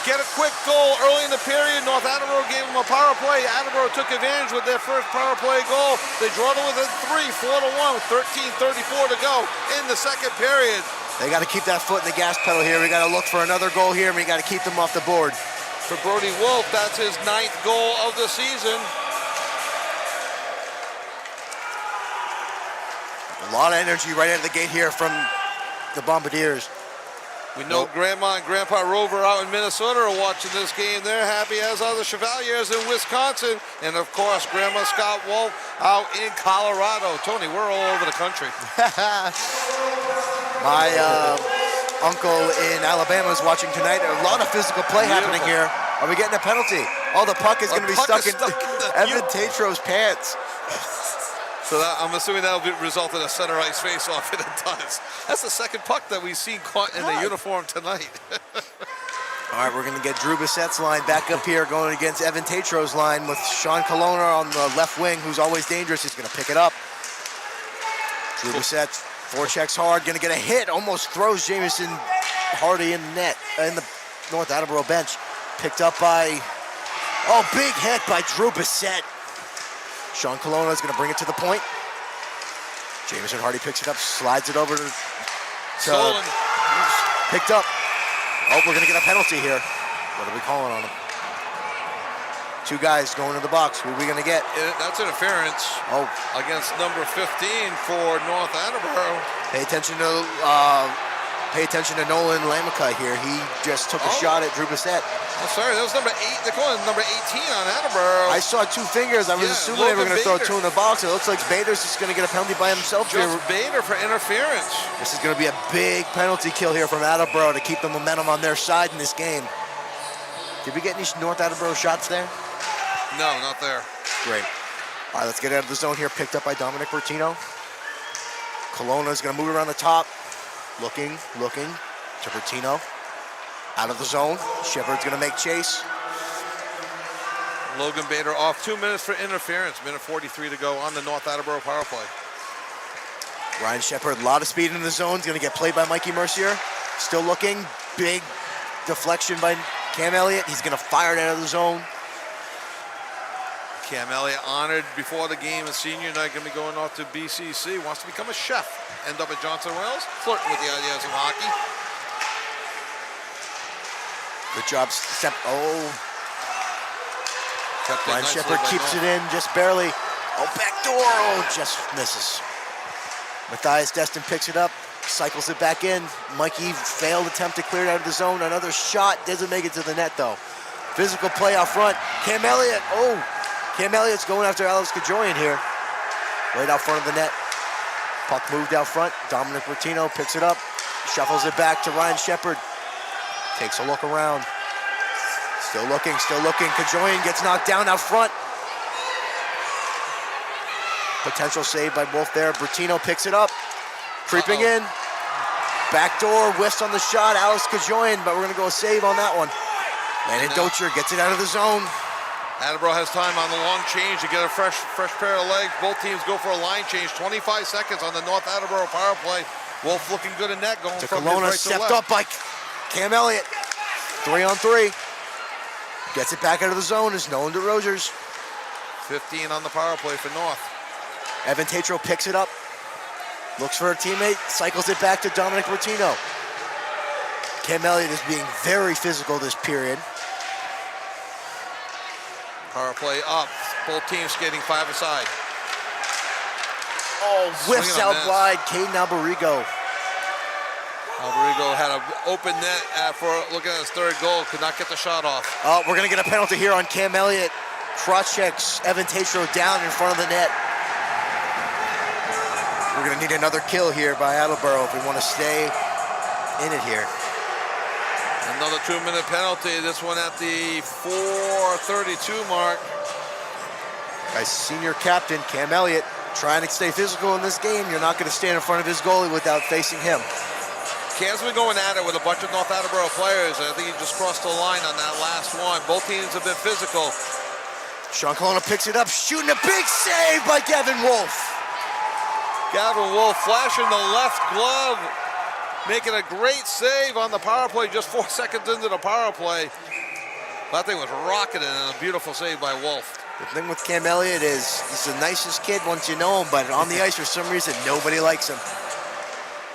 get a quick goal early in the period. North Attleboro gave them a power play. Attleboro took advantage with their first power play goal. They draw it within 3, 4-1 with 13:34 to go in the second period. They got to keep that foot in the gas pedal here. We got to look for another goal here, and we got to keep them off the board. For Brody Wolf, that's his 9th goal of the season. A lot of energy right out of the gate here from the Bombardiers. We know Grandma and Grandpa Rover out in Minnesota are watching this game. They're happy, as are the Chevaliers in Wisconsin. And, of course, Grandma Scott Wolf out in Colorado. Tony, we're all over the country. My uncle in Alabama is watching tonight. A lot of physical play happening here. Are we getting a penalty? Oh, the puck is going to be stuck in Evan Tatro's pants. So I'm assuming that'll result in a center ice face-off, and it does. That's the second puck that we've seen caught in the uniform tonight. All right, we're going to get Drew Bissett's line back up here going against Evan Tatro's line with Sean Colonna on the left wing, who's always dangerous. He's going to pick it up. Drew Bissett forechecks hard, going to get a hit, almost throws Jameson Hardy in the net, in the North Attleboro bench. Picked up by, big hit by Drew Bissett. Sean Colonna is going to bring it to the point. Jameson Hardy picks it up, slides it over to Stolen. picked up. Oh, we're going to get a penalty here. What are we calling on him? Two guys going to the box. Who are we going to get? That's interference against number 15 for North Attleboro. Pay attention to Nolan Lamica here. He just took a shot at Drew Bissett. Oh, sorry, that was number 8. They're calling number 18 on Attleboro. I saw two fingers. I was assuming they were going to throw two in the box. It looks like Bader's just going to get a penalty by himself here. Just Bader for interference. This is going to be a big penalty kill here from Attleboro to keep the momentum on their side in this game. Did we get any North Attleboro shots there? No, not there. Great. All right, let's get out of the zone here. Picked up by Dominic Bertino. Colonna's going to move around the top. Looking to Bertino. Out of the zone. Shepard's going to make chase. Logan Bader off 2 minutes for interference. Minute 43 to go on the North Attleboro power play. Ryan Shepard, a lot of speed in the zone. He's going to get played by Mikey Mercier. Still looking. Big deflection by Cam Elliott. He's going to fire it out of the zone. Cam Elliott honored before the game of senior night, going to be going off to BCC. Wants to become a chef. End up at Johnson Wales, flirting with the ideas of hockey. Good job. Ryan Shepard keeps it in just barely. Oh, back door. Oh, just misses. Matthias Destin picks it up, cycles it back in. Mikey failed attempt to clear it out of the zone. Another shot, doesn't make it to the net though. Physical play out front. Cam Elliott. Oh, Cam Elliott's going after Alex Kajoyan here. Right out front of the net. Puck moved out front. Dominic Bertino picks it up, shuffles it back to Ryan Shepard. Takes a look around. Still looking. Kajoyan gets knocked down out front. Potential save by Wolf there. Bertino picks it up. Creeping in. Backdoor, whiffs on the shot. Alex Kajoyan, but we're going to go a save on that one. Landon Docher gets it out of the zone. Attleboro has time on the long change to get a fresh pair of legs. Both teams go for a line change. 25 seconds on the North Attleboro power play. Wolf looking good in net, going from his right to stepped left. up by Cam Elliott. 3-on-3. Gets it back out of the zone. Is Nolan DeRogers. 15 on the power play for North. Evan Tatro picks it up. Looks for a teammate. Cycles it back to Dominic Bertino. Cam Elliott is being very physical this period. Power play up. Both teams skating 5 aside. Oh, whiffs out wide. Caden Alberigo. Alberigo had an open net for looking at his third goal. Could not get the shot off. Oh, we're going to get a penalty here on Cam Elliott. Cross checks Evan Tatro down in front of the net. We're going to need another kill here by Attleboro if we want to stay in it here. Another 2-minute penalty. This one at the 4:32 mark. As senior captain, Cam Elliott, trying to stay physical in this game. You're not going to stand in front of his goalie without facing him. Cam's been going at it with a bunch of North Attleboro players. I think he just crossed the line on that last one. Both teams have been physical. Sean Colonna picks it up, shooting a big save by Gavin Wolf. Gavin Wolf flashing the left glove, making a great save on the power play just 4 seconds into the power play. That thing was rocketing and a beautiful save by Wolf. The thing with Cam Elliott is he's the nicest kid once you know him, but on the ice for some reason, nobody likes him.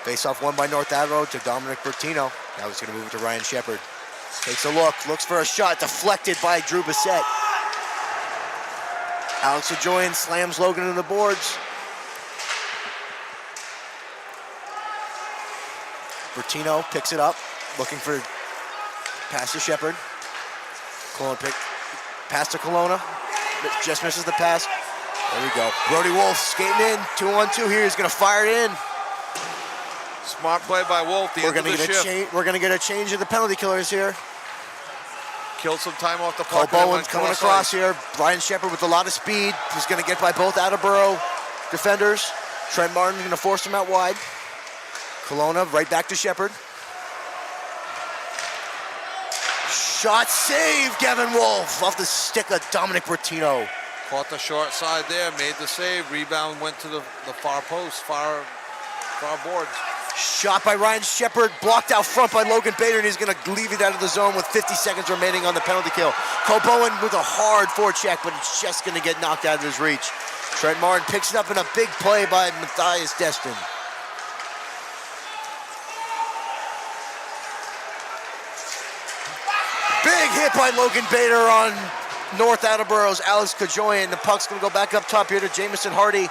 Face-off won by North Attleboro to Dominic Bertino. Now he's going to move it to Ryan Shepard. Takes a look, looks for a shot, deflected by Drew Bissett. Alex Kajoyan slams Logan in the boards. Bertino picks it up, looking for pass to Shepard. Pass to Colonna. Just misses the pass. There we go. Brody Wolf skating in. 2-on-2 here. He's going to fire it in. Smart play by Wolf. We're going to get a change of the penalty killers here. Killed some time off the Cole puck. Bowen's coming across here. Brian Shepard with a lot of speed. He's going to get by both Attleboro defenders. Trent Martin's going to force him out wide. Colonna right back to Shepard. Shot save, Gavin Wolf off the stick of Dominic Bertino. Caught the short side there, made the save. Rebound went to the far post, far boards. Shot by Ryan Shepard, blocked out front by Logan Bader, and he's going to leave it out of the zone with 50 seconds remaining on the penalty kill. Cole Bowen with a hard forecheck, but it's just going to get knocked out of his reach. Trent Martin picks it up in a big play by Matthias Destin. hit by Logan Bader on North Attleboro's Alex Kajoyan. The puck's going to go back up top here to Jamison Hardy.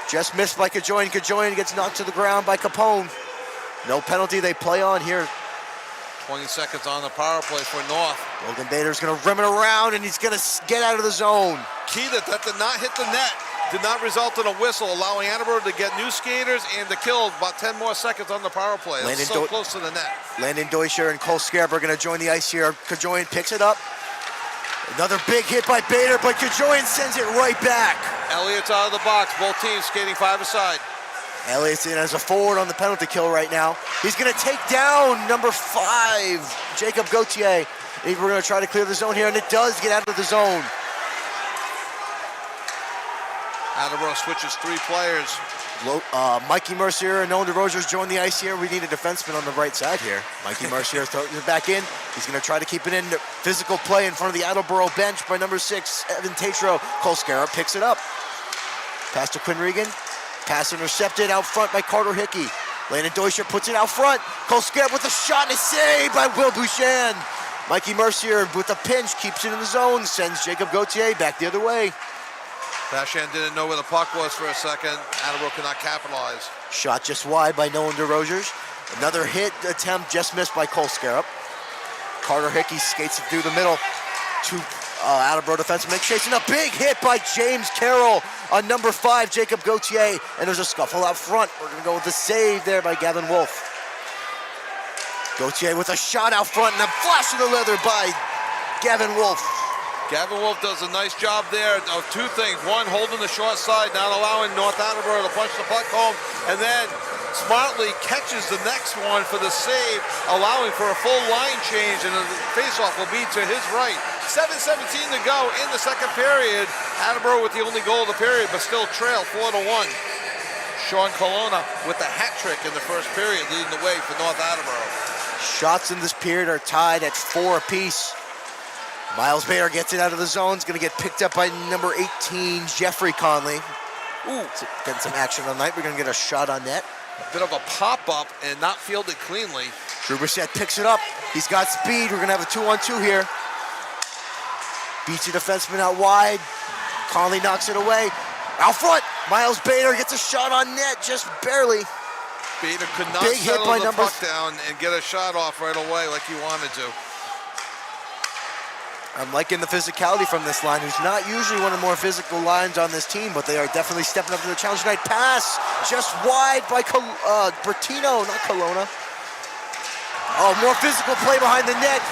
Just missed by Kajoyan. Kajoyan gets knocked to the ground by Capone. No penalty. They play on here. 20 seconds on the power play for North. Logan Bader's going to rim it around, and he's going to get out of the zone. Key that did not hit the net. Did not result in a whistle, allowing Attleboro to get new skaters and to kill about 10 more seconds on the power play. It's so close to the net. Landon Deutscher and Cole Scarab are going to join the ice here. Kajoyan picks it up. Another big hit by Bader, but Kajoyan sends it right back. Elliott's out of the box. Both teams skating 5-a-side. Elliott's in as a forward on the penalty kill right now. He's going to take down number 5, Jacob Gauthier. We're going to try to clear the zone here, and it does get out of the zone. Attleboro switches 3 players. Mikey Mercier and Nolan DeRozier's join the ice here. We need a defenseman on the right side here. Mikey Mercier throws it back in. He's going to try to keep it in. Physical play in front of the Attleboro bench by number 6, Evan Tatro. Cole Scarab picks it up. Pass to Quinn Regan. Pass intercepted out front by Carter Hickey. Landon Deutscher puts it out front. Cole Scarab with a shot and a save by Will Bouchan. Mikey Mercier with a pinch keeps it in the zone. Sends Jacob Gauthier back the other way. Bashan didn't know where the puck was for a second. Attleboro could not capitalize. Shot just wide by Nolan DeRozier's. Another hit attempt just missed by Cole Scarab. Carter Hickey skates it through the middle. 2 Attleboro defensemen chasing a big hit by James Carroll on number 5, Jacob Gauthier. And there's a scuffle out front. We're going to go with the save there by Gavin Wolf. Gauthier with a shot out front and a flash of the leather by Gavin Wolf. Gavin Wolf does a nice job there of 2 things. One, holding the short side, not allowing North Attleboro to punch the puck home, and then smartly catches the next one for the save, allowing for a full line change, and the faceoff will be to his right. 7:17 to go in the second period. Attleboro with the only goal of the period, but still trail 4-1. Sean Colonna with the hat trick in the first period, leading the way for North Attleboro. Shots in this period are tied at 4 apiece. Miles Bader gets it out of the zone. It's going to get picked up by number 18, Jeffrey Conley. Ooh, getting some action tonight. We're going to get a shot on net. A bit of a pop-up and not fielded cleanly. Drew Brissett picks it up. He's got speed. We're going to have a 2-on-2 here. Beats a defenseman out wide. Conley knocks it away. Out front, Miles Bader gets a shot on net, just barely. Bader could not Big hit settle by the number puck down and get a shot off right away like he wanted to. I'm liking the physicality from this line, who's not usually one of the more physical lines on this team, but they are definitely stepping up to the challenge tonight. Pass just wide by Bertino, not Colonna. Oh, more physical play behind the net.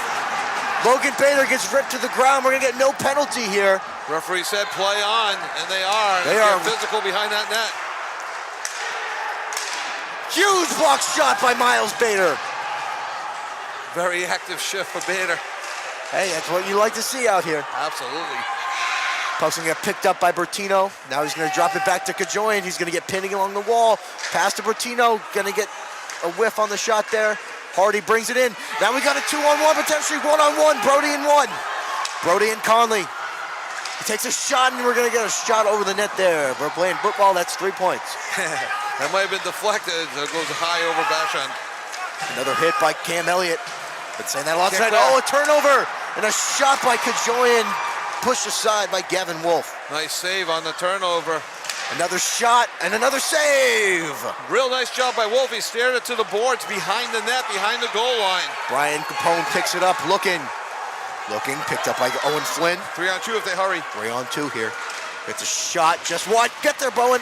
Logan Bader gets ripped to the ground. We're going to get no penalty here. Referee said play on, and they are. They are physical behind that net. Huge block shot by Miles Bader. Very active shift for Bader. Hey, that's what you like to see out here. Absolutely. Puck's gonna get picked up by Bertino. Now he's gonna drop it back to Kajoyan. He's gonna get pinning along the wall. Pass to Bertino, gonna get a whiff on the shot there. Hardy brings it in. Now we got a 2-on-1, potentially 1-on-1. Brody and 1. Brody and Conley. He takes a shot, and we're gonna get a shot over the net there. We're playing football, that's 3 points. That might have been deflected. It goes high over Bashan. Another hit by Cam Elliott. Been saying that a lot tonight. Oh, a turnover. And a shot by Kajoyan, pushed aside by Gavin Wolf. Nice save on the turnover. Another shot and another save. Real nice job by Wolf. He steered it to the boards behind the net, behind the goal line. Brian Capone picks it up, looking, picked up by Owen Flynn. 3-on-2 if they hurry. 3-on-2 here. It's a shot, just wide. Get there, Bowen.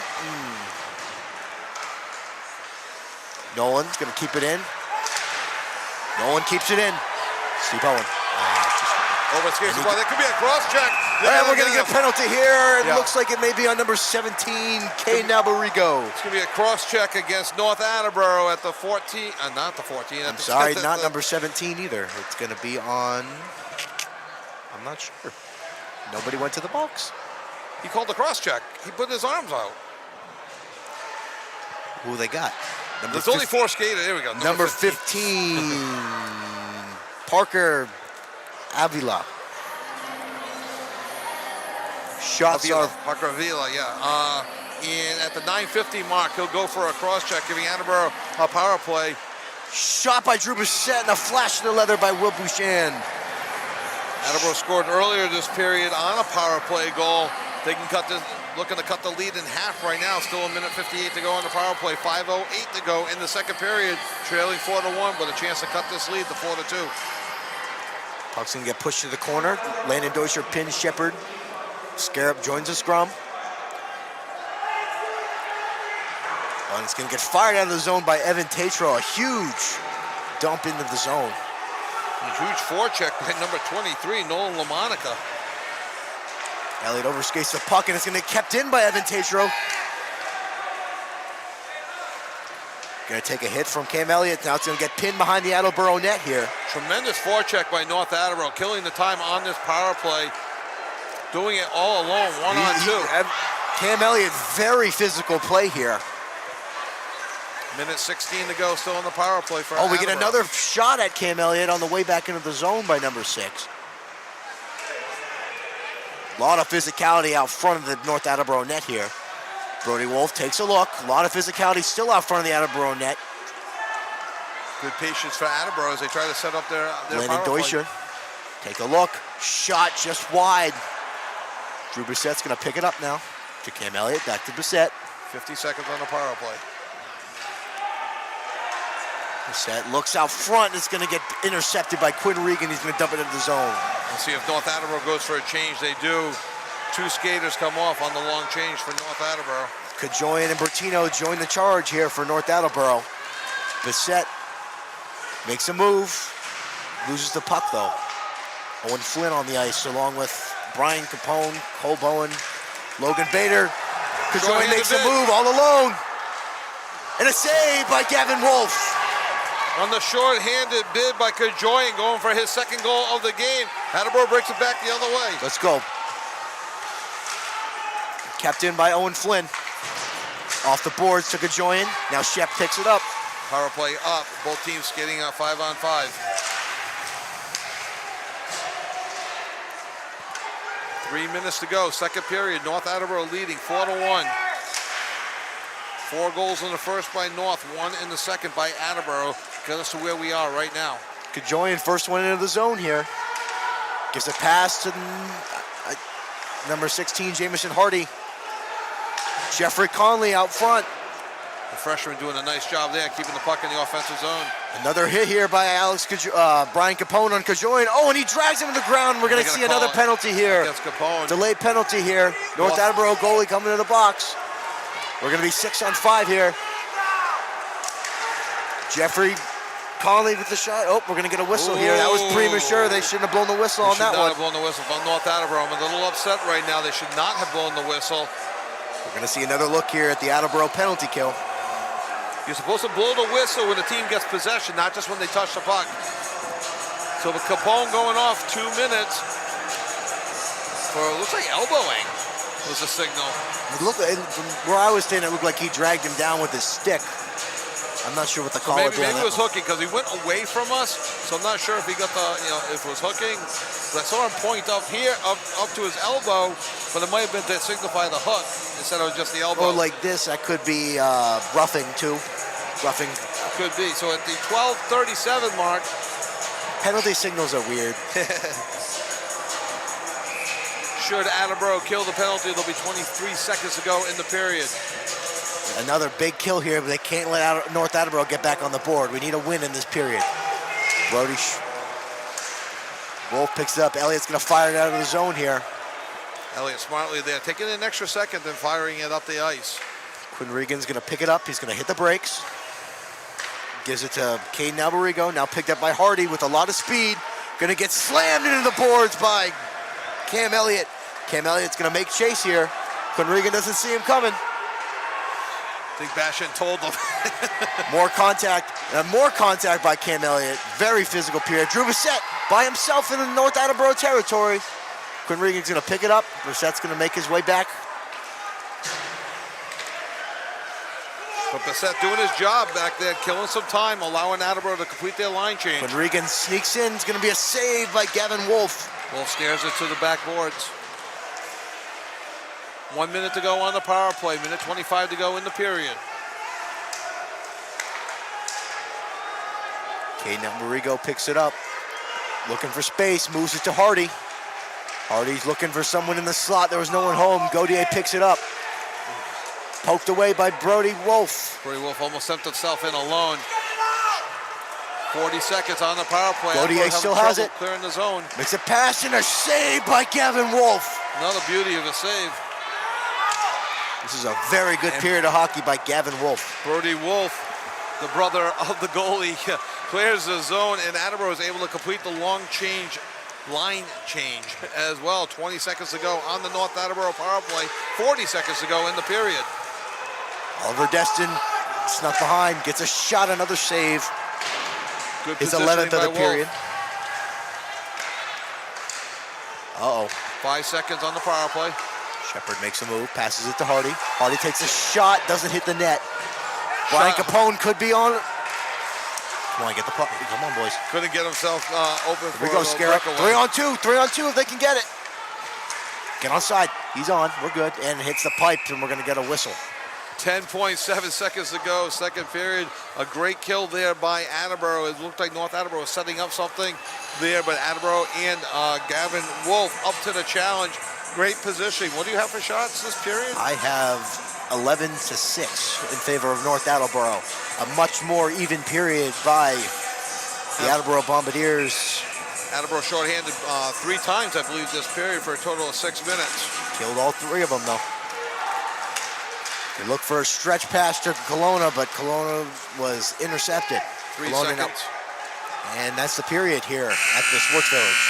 Nolan's gonna keep it in. Nolan keeps it in. Steve Owen. Over skates the ball. That could be a cross check. And we're going to get a penalty here. It looks like it may be on number 17, Kay Nabarigo. It's going to be a cross check against North Attleboro at the 14. Not the 14. I'm sorry, not number 17 either. It's going to be on, I'm not sure. Nobody went to the box. He called the cross check. He put his arms out. Who they got? There's only 4 skaters. There we go. Number 15, Parker Avila. Shots Avila, are Parker Avila, yeah. And at the 9:50 mark, he'll go for a cross check, giving Attleboro a power play. shot by Drew Brissett and a flash in the leather by Will Bouchan. Attleboro scored earlier this period on a power play goal. They can cut this, looking to cut the lead in half right now. Still a minute 58 to go on the power play. 5:08 to go in the second period. Trailing 4-1, but a chance to cut this lead to 4-2. Puck's gonna get pushed to the corner. Landon Deutscher pins Shepard. Scarab joins the scrum. And it's gonna get fired out of the zone by Evan Tatro. A huge dump into the zone. A huge forecheck by number 23, Nolan LaMonica. Elliott overskates the puck, and it's gonna get kept in by Evan Tatro. Gonna take a hit from Cam Elliott. Now it's gonna get pinned behind the Attleboro net here. Tremendous forecheck by North Attleboro, killing the time on this power play. Doing it all alone, one on two. Cam Elliott, very physical play here. Minute 16 to go, still on the power play for Oh, we get Attleboro. another shot at Cam Elliott on the way back into the zone by number 6. A lot of physicality out front of the North Attleboro net here. Brody Wolf takes a look. A lot of physicality still out front of the Attleboro net. Good patience for Attleboro as they try to set up their Landon power play. Deutscher, take a look. Shot just wide. Drew Bissett's gonna pick it up now. To Cam Elliott, back to Bissett. 50 seconds on the power play. Bissett looks out front. It's gonna get intercepted by Quinn Regan. He's gonna dump it into the zone. We'll see if North Attleboro goes for a change. They do. 2 skaters come off on the long change for North Attleboro. Kajoyan and Bertino join the charge here for North Attleboro. Bissett makes a move, loses the puck though. Owen Flynn on the ice along with Brian Capone, Cole Bowen, Logan Bader. Kajoyan makes a move all alone. And a save by Gavin Wolf. On the short-handed bid by Kajoyan, going for his second goal of the game. Attleboro breaks it back the other way. Let's go. Kept in by Owen Flynn. Off the boards to Kajoyan. Now Shep picks it up. Power play up. Both teams skating 5-on-5. 3 minutes to go. Second period. North Attleboro leading 4-1. 4 goals in the first by North, 1 in the second by Attleboro. Get us to where we are right now. Kajoyan first one into the zone here. Gives a pass to number 16, Jamison Hardy. Jeffrey Conley out front. The freshman doing a nice job there, keeping the puck in the offensive zone. Another hit here by Brian Capone on Kajoyan. Oh, and he drags him to the ground. We're going to see another penalty here. Against Capone. Delayed penalty here. North Attleboro goalie coming to the box. We're going to be 6-on-5 here. Jeffrey Conley with the shot. Oh, we're going to get a whistle here. That was premature. They shouldn't have blown the whistle on that one. They should not have blown the whistle from North Attleboro. I'm a little upset right now. They should not have blown the whistle. We're going to see another look here at the Attleboro penalty kill. You're supposed to blow the whistle when the team gets possession, not just when they touch the puck. So the Capone going off 2 minutes for, looks like elbowing was the signal. It looked, from where I was standing, it looked like he dragged him down with his stick. I'm not sure what the call Maybe is. it was hooking because he went away from us. So I'm not sure if he got the, if it was hooking. But I saw him point up here, up to his elbow, but it might have been to signify the hook instead of just the elbow. Or like this, that could be roughing too. Roughing. Could be. So at the 12:37 mark. Penalty signals are weird. Should Attleboro kill the penalty, there'll be 23 seconds to go in the period. Another big kill here, but they can't let North Attleboro get back on the board. We need a win in this period. Brody Wolf picks it up. Elliott's going to fire it out of the zone here. Elliott smartly there, taking an extra second and firing it up the ice. Quinn Regan's going to pick it up. He's going to hit the brakes. Gives it to Caden Alberigo. Now picked up by Hardy with a lot of speed. Going to get slammed into the boards by Cam Elliott. Cam Elliott's going to make chase here. Quinn Regan doesn't see him coming. I think Bashan told them. More contact by Cam Elliott. Very physical period. Drew Bissett by himself in the North Attleboro territory. Quinn Regan's going to pick it up. Bissett's going to make his way back. But Bissett doing his job back there, killing some time, allowing Attleboro to complete their line change. Quinn Regan sneaks in. It's going to be a save by Gavin Wolf. Wolf snares it to the backboards. 1 minute to go on the power play. Minute 25 to go in the period. Caden Alberigo picks it up. Looking for space, moves it to Hardy. Hardy's looking for someone in the slot. There was no one home. Gaudier picks it up. Poked away by Brody Wolf. Brody Wolf almost sent himself in alone. 40 seconds on the power play. Gaudier still has it. Clearing the zone. Makes a pass and a save by Gavin Wolf. Another beauty of a save. This is a very good period of hockey by Gavin Wolf. Brody Wolf, the brother of the goalie, clears the zone, and Attleboro is able to complete the line change as well. 20 seconds to go on the North Attleboro power play. 40 seconds to go in the period. Oliver Destin snuck behind, gets a shot, another save. Good His positioning 11th of by the period. Wolf. 5 seconds on the power play. Shepard makes a move, passes it to Hardy. Hardy takes a shot, doesn't hit the net. Brian Capone could be on. Come on, get the puck. Come on, boys. Couldn't get himself open for Here we go, a Scare up. breakaway. 3 on 2 if they can get it. Get onside. He's on. We're good. And hits the pipe, and we're going to get a whistle. 10.7 seconds to go, second period. A great kill there by Attleboro. It looked like North Attleboro was setting up something there, but Attleboro and Gavin Wolf up to the challenge. Great positioning. What do you have for shots this period? I have 11-6 in favor of North Attleboro. A much more even period by the Attleboro Bombardiers. Attleboro shorthanded 3 times, I believe, this period for a total of 6 minutes. Killed all 3 of them, though. They looked for a stretch pass to Kelowna, but Kelowna was intercepted. 3 Kelowna seconds. And that's the period here at the Sports Village.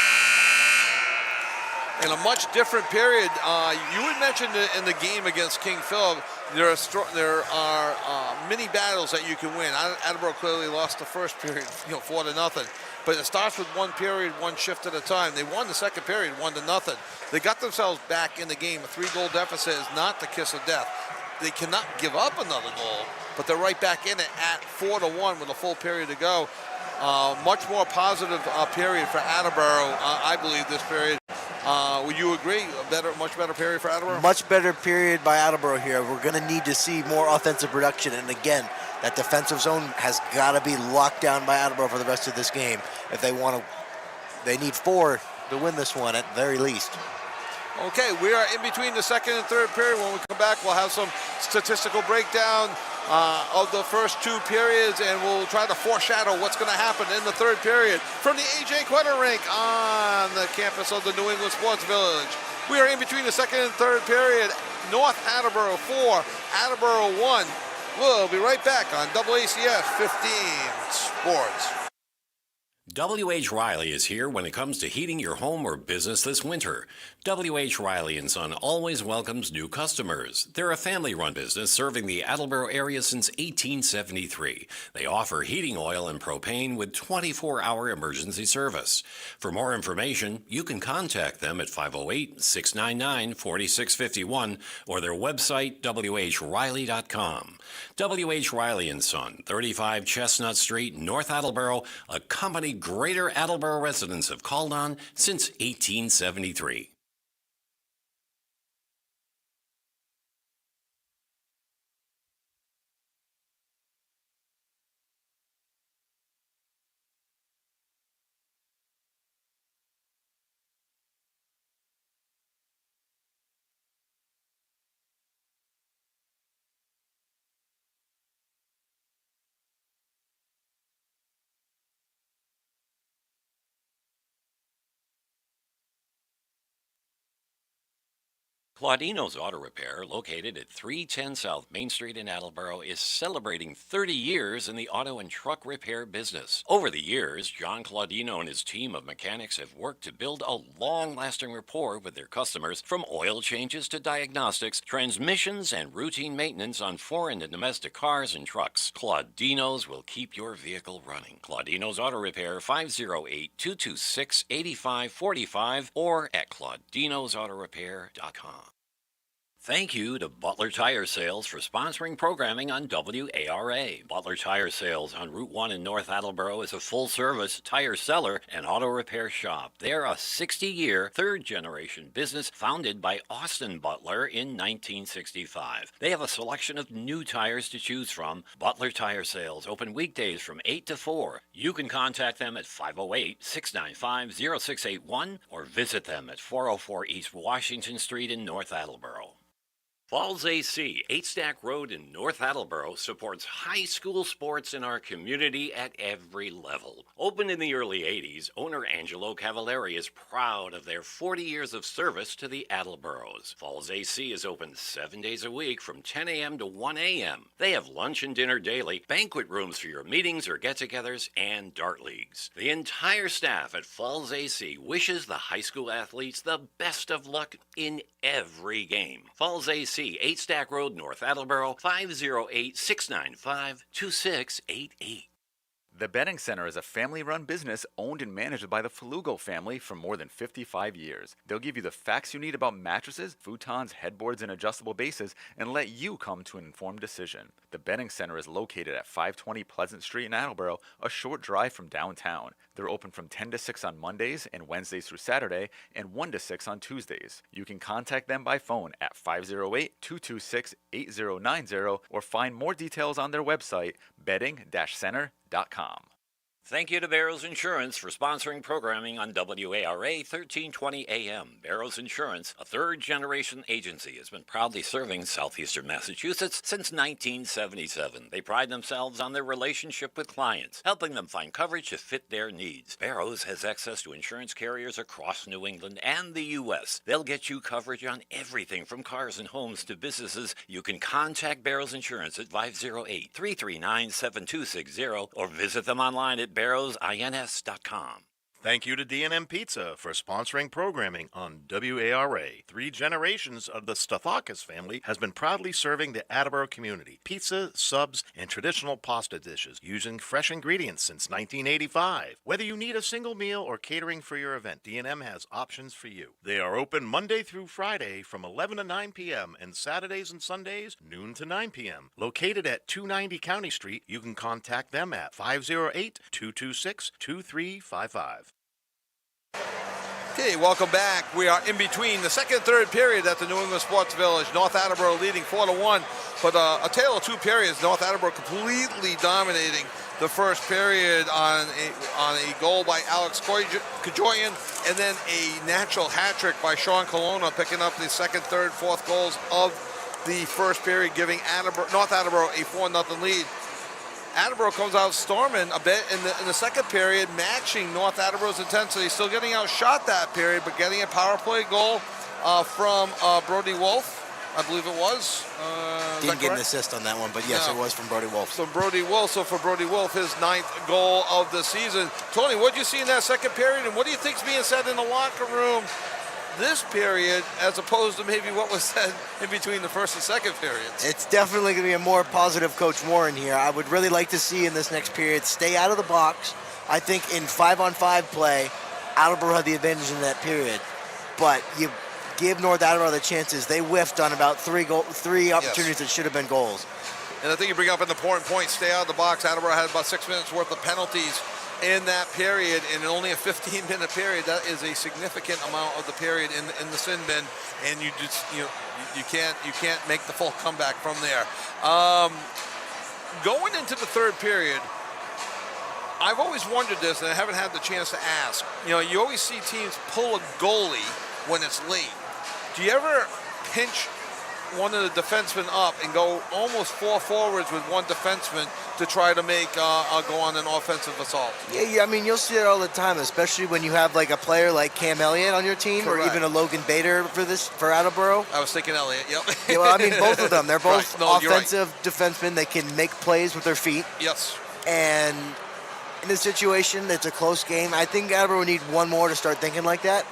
In a much different period, you had mentioned in the game against King Philip, there are mini battles that you can win. Attleboro clearly lost the first period, 4-0. But it starts with 1 period, 1 shift at a time. They won the second period, 1-0. They got themselves back in the game. A 3-goal deficit is not the kiss of death. They cannot give up another goal, but they're right back in it at 4-1 with a full period to go. Much more positive period for Attleboro, I believe, this period. Would you agree? Much better period for Attleboro? Much better period by Attleboro here. We're going to need to see more offensive production. And again, that defensive zone has got to be locked down by Attleboro for the rest of this game. If they want to, they need 4 to win this one at the very least. Okay, we are in between the second and third period. When we come back, we'll have some statistical breakdown of the first 2 periods, and we'll try to foreshadow what's going to happen in the third period from the A.J. Quetter rink on the campus of the New England Sports Village. We are in between the second and third period. North Attleboro 4, Attleboro 1. We'll be right back on AACS 15 Sports. W.H. Riley is here when it comes to heating your home or business this winter. W.H. Riley & Son always welcomes new customers. They're a family-run business serving the Attleboro area since 1873. They offer heating oil and propane with 24-hour emergency service. For more information, you can contact them at 508-699-4651 or their website, whriley.com. W.H. Riley & Son, 35 Chestnut Street, North Attleboro, a company Greater Attleboro residents have called on since 1873. Claudino's Auto Repair, located at 310 South Main Street in Attleboro, is celebrating 30 years in the auto and truck repair business. Over the years, John Claudino and his team of mechanics have worked to build a long-lasting rapport with their customers, from oil changes to diagnostics, transmissions, and routine maintenance on foreign and domestic cars and trucks. Claudino's will keep your vehicle running. Claudino's Auto Repair, 508-226-8545 or at claudinosautorepair.com. Thank you to Butler Tire Sales for sponsoring programming on WARA. Butler Tire Sales on Route 1 in North Attleboro is a full-service tire seller and auto repair shop. They're a 60-year, third-generation business founded by Austin Butler in 1965. They have a selection of new tires to choose from. Butler Tire Sales open weekdays from 8 to 4. You can contact them at 508-695-0681 or visit them at 404 East Washington Street in North Attleboro. Falls AC, 8 Stack Road in North Attleboro, supports high school sports in our community at every level. Opened in the early 80s, owner Angelo Cavallari is proud of their 40 years of service to the Attleboros. Falls AC is open 7 days a week from 10 a.m. to 1 a.m. They have lunch and dinner daily, banquet rooms for your meetings or get-togethers, and dart leagues. The entire staff at Falls AC wishes the high school athletes the best of luck in every game. Falls AC, 8 Stack Road, North Attleboro, 508-695-2688. The Betting Center is a family-run business owned and managed by the Flugo family for more than 55 years. They'll give you the facts you need about mattresses, futons, headboards, and adjustable bases, and let you come to an informed decision. The Betting Center is located at 520 Pleasant Street in Attleboro, a short drive from downtown. They're open from 10 to 6 on Mondays and Wednesdays through Saturday, and 1 to 6 on Tuesdays. You can contact them by phone at 508-226-8090 or find more details on their website, betting-center.com. Thank you to Barrows Insurance for sponsoring programming on WARA 1320 AM. Barrows Insurance, a third-generation agency, has been proudly serving southeastern Massachusetts since 1977. They pride themselves on their relationship with clients, helping them find coverage to fit their needs. Barrows has access to insurance carriers across New England and the U.S. They'll get you coverage on everything from cars and homes to businesses. You can contact Barrows Insurance at 508-339-7260 or visit them online at barrowsins.com. Thank you to D&M Pizza for sponsoring programming on WARA. 3 generations of the Stathakis family has been proudly serving the Attleboro community. Pizza, subs, and traditional pasta dishes using fresh ingredients since 1985. Whether you need a single meal or catering for your event, D&M has options for you. They are open Monday through Friday from 11 to 9 p.m. and Saturdays and Sundays noon to 9 p.m. Located at 290 County Street, you can contact them at 508-226-2355. Okay, welcome back. We are in between the second and third period at the New England Sports Village. North Attleboro leading 4-1, but a tale of two periods. North Attleboro completely dominating the first period on a goal by Alex Kajoyan, and then a natural hat trick by Sean Colonna, picking up the second, third, fourth goals of the first period, giving North Attleboro a 4-0 lead. Attleboro comes out storming a bit in the second period, matching North Attleboro's intensity, still getting outshot that period, but getting a power play goal from Brody Wolf, I believe it was. Didn't get an assist on that one, but yes, It was from Brody Wolf. So Brody Wolf, for Brody Wolf, his 9th goal of the season. Tony, what did you see in that second period, and what do you think's being said in the locker room this period as opposed to maybe what was said in between the first and second periods? It's definitely going to be a more positive Coach Warren here. I would really like to see in this next period stay out of the box. I think in 5-on-5 play, Attleboro had the advantage in that period. But you give North Attleboro the chances. They whiffed on about three opportunities that should have been goals. And I think you bring up an important point, stay out of the box. Attleboro had about 6 minutes worth of penalties in that period, in only a 15-minute period. That is a significant amount of the period in the sin bin, and you can't make the full comeback from there. Going into the third period, I've always wondered this, and I haven't had the chance to ask. You always see teams pull a goalie when it's late. Do you ever pinch one of the defensemen up and go almost 4 forwards with one defenseman to try to make go on an offensive assault? Yeah, I mean, you'll see it all the time, especially when you have like a player like Cam Elliott on your team. Correct. Or even a Logan Bader for Attleboro. I was thinking Elliott, yep. Yeah, well, I mean, both of them. They're both offensive defensemen. They can make plays with their feet. Yes. And in this situation, it's a close game. I think Attleboro would need one more to start thinking like that.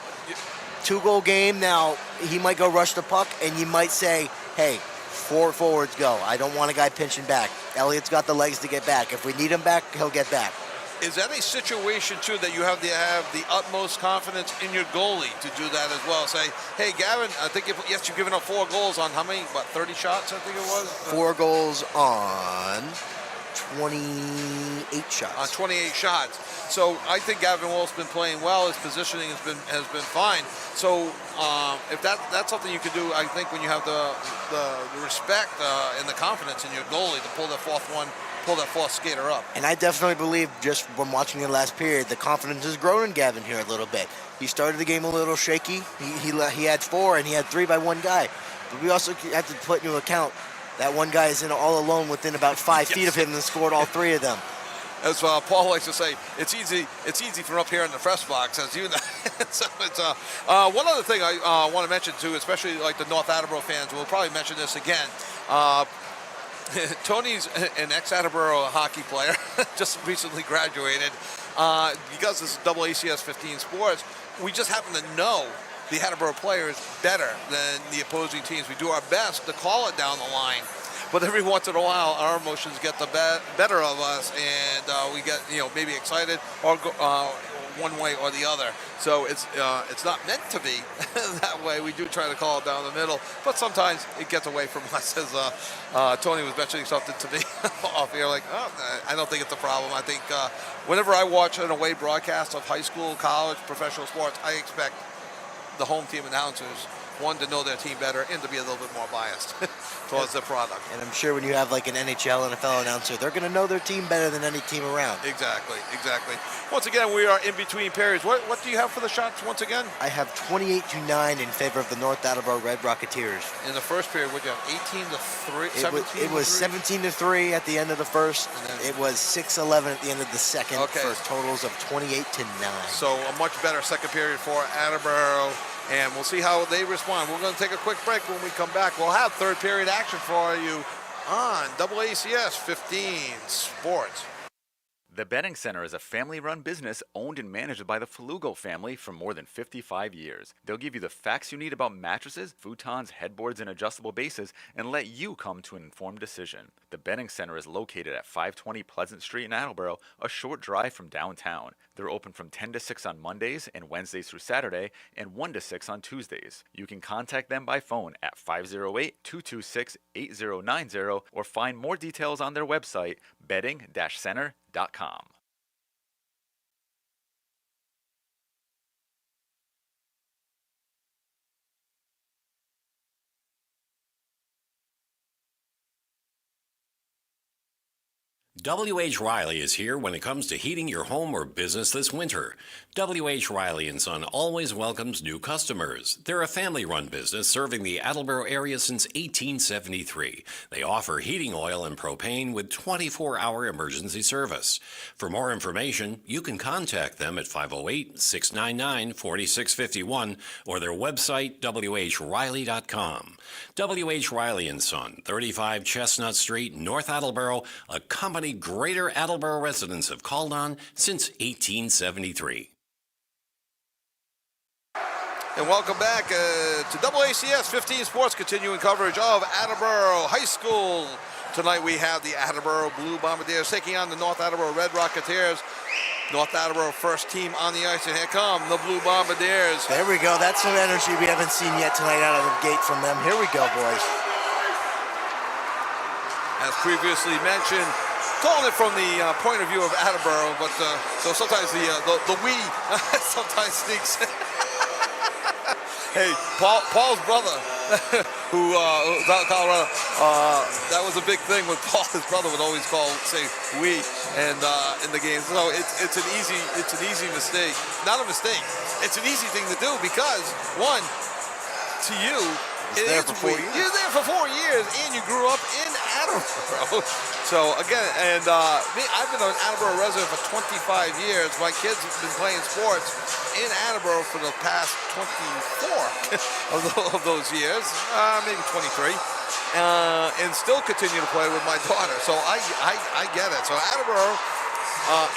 2-goal game. Now, he might go rush the puck, and you might say, hey, 4 forwards go. I don't want a guy pinching back. Elliott's got the legs to get back. If we need him back, he'll get back. Is that a situation, too, that you have to have the utmost confidence in your goalie to do that as well? Say, hey, Gavin, I think, yes, you've given up 4 goals on how many? About 30 shots, I think it was? 4 goals on 28 shots. On 28 shots. So I think Gavin Wolf's been playing well. His positioning has been fine. So if that's something you can do, I think when you have the respect and the confidence in your goalie to pull that fourth skater up. And I definitely believe, just from watching the last period, the confidence has grown in Gavin here a little bit. He started the game a little shaky. He had 4 and he had 3 by one guy. But we also have to put into account that one guy is in all alone within about 5 feet of him and scored all 3 of them. As Paul likes to say, it's easy from up here in the press box, as you know. So it's one other thing I want to mention too, especially like the North Attleboro fans. We'll probably mention this again. Tony's an ex-Attleboro hockey player, just recently graduated. Because this is ACS 15 Sports, we just happen to know the Attleboro players better than the opposing teams. We do our best to call it down the line. But every once in a while, our emotions get the better of us, and we get maybe excited or go, one way or the other. So it's not meant to be that way. We do try to call it down the middle, but sometimes it gets away from us. As Tony was mentioning something to me off here, like, I don't think it's a problem. I think whenever I watch an away broadcast of high school, college, professional sports, I expect the home team announcers, one, to know their team better, and to be a little bit more biased towards the product. And I'm sure when you have like an NHL, NFL announcer, they're going to know their team better than any team around. Exactly. Once again, we are in between periods. What do you have for the shots once again? I have 28-9 in favor of the North Attleboro Red Rocketeers. In the first period, what do you have, 18-3? It was 17-3 at the end of the first. It was 6-11 at the end of the second, for totals of 28-9. So a much better second period for Attleboro. And we'll see how they respond. We're going to take a quick break. When we come back, we'll have third period action for you on ACS 15 Sports. The Betting Center is a family-run business owned and managed by the Falugo family for more than 55 years. They'll give you the facts you need about mattresses, futons, headboards, and adjustable bases, and let you come to an informed decision. The Betting Center is located at 520 Pleasant Street in Attleboro, a short drive from downtown. They're open from 10 to 6 on Mondays and Wednesdays through Saturday, and 1 to 6 on Tuesdays. You can contact them by phone at 508-226-8090 or find more details on their website, betting-center.com. W.H. Riley is here when it comes to heating your home or business this winter. W.H. Riley & Son always welcomes new customers. They're a family-run business serving the Attleboro area since 1873. They offer heating oil and propane with 24-hour emergency service. For more information, you can contact them at 508-699-4651 or their website, whriley.com. W.H. Riley & Son, 35 Chestnut Street, North Attleboro, a company Greater Attleboro residents have called on since 1873. And welcome back to ACS 15 Sports, continuing coverage of Attleboro High School. Tonight we have the Attleboro Blue Bombardiers taking on the North Attleboro Red Rocketeers. North Attleboro first team on the ice, and here come the Blue Bombardiers. There we go. That's some energy we haven't seen yet tonight out of the gate from them. Here we go, boys. As previously mentioned, calling it from the point of view of Attleboro, but so sometimes the we sometimes sneaks. Hey, Paul's brother, who out in Colorado, that was a big thing with Paul. His brother would always say we, and in the game. So it's an easy mistake. Not a mistake. It's an easy thing to do because one, to you, it is we. You're there for 4 years, and you grew up in Attleboro. So again, and I've been an Attleboro resident for 25 years. My kids have been playing sports in Attleboro for the past 24 of those years, maybe 23, and still continue to play with my daughter. So I get it. So Attleboro,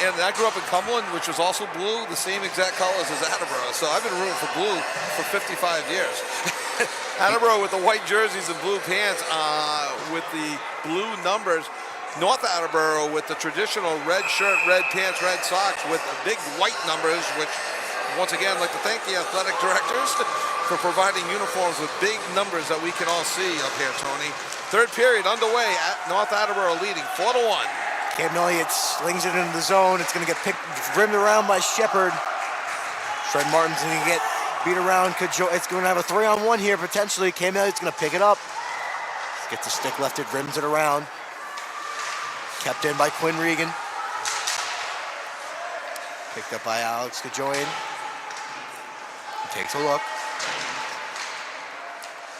and I grew up in Cumberland, which was also blue, the same exact colors as Attleboro. So I've been rooting for blue for 55 years. Attleboro with the white jerseys and blue pants with the blue numbers. North Attleboro with the traditional red shirt, red pants, red socks with big white numbers, which once again, I'd like to thank the athletic directors for providing uniforms with big numbers that we can all see up here, Tony. Third period underway at North Attleboro leading 4-1. Cam Elliott slings it into the zone. It's going to get rimmed around by Shepard. Trey Martin's going to get beat around. It's going to have a 3-on-1 here potentially. Cam Elliott's going to pick it up. Gets the stick lefted, rims it around. Kept in by Quinn Regan. Picked up by Alex Kajoyan. He takes a look.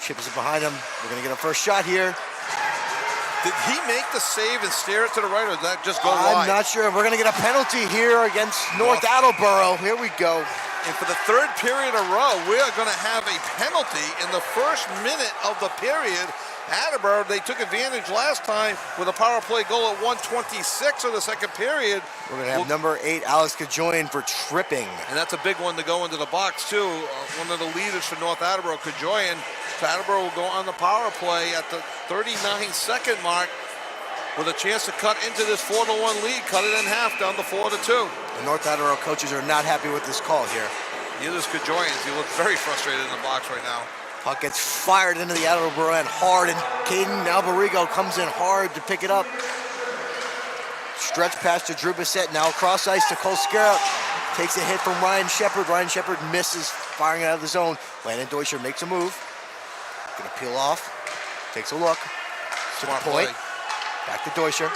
Chips it behind him. We're going to get a first shot here. Did he make the save and steer it to the right, or did that just go wide? I'm not sure. We're going to get a penalty here against North Attleboro. Here we go. And for the third period in a row, we are going to have a penalty in the first minute of the period. Attleboro, they took advantage last time with a power play goal at 1:26 of the second period. We're going to have number 8, Alex Kajoyan, for tripping. And that's a big one to go into the box, too. One of the leaders for North Attleboro, Kajoyan. Attleboro will go on the power play at the 39-second mark with a chance to cut into this 4-1 lead, cut it in half down to 4-2. The North Attleboro coaches are not happy with this call here. Neither is Kajoyan. He looks very frustrated in the box right now. Puck gets fired into the Attleboro end hard, and Caden Alberigo comes in hard to pick it up. Stretch pass to Drew Bissett, now across ice to Cole Scarra. Takes a hit from Ryan Shepard. Ryan Shepard misses, firing out of the zone. Landon Deutscher makes a move. Gonna peel off, takes a look. To the point, back to Deutscher.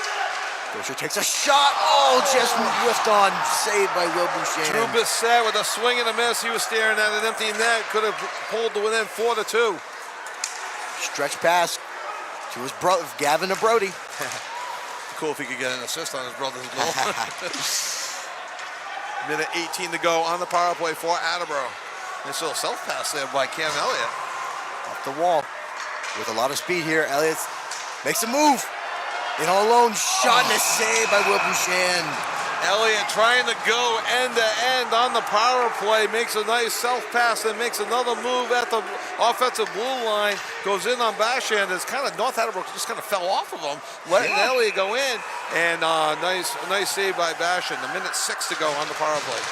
Deutscher takes a shot. Oh, just whiffed on. Saved by Will Boucher. Drew Bissett with a swing and a miss. He was staring at an empty net. Could have pulled to within 4-2. Stretch pass to his brother, Gavin Brody. Cool if he could get an assist on his brother's goal. Minute 18 to go on the power play for Attleboro. Nice little self-pass there by Cam Elliott. Off the wall with a lot of speed here. Elliott makes a move. In all alone, shot and a save by Will Bouchan. Elliott trying to go end-to-end on the power play. Makes a nice self-pass and makes another move at the offensive blue line. Goes in on Bashand. It's kind of North Attleboro just kind of fell off of him. Letting Elliott go in. And nice save by Bashand. A minute 6 to go on the power play.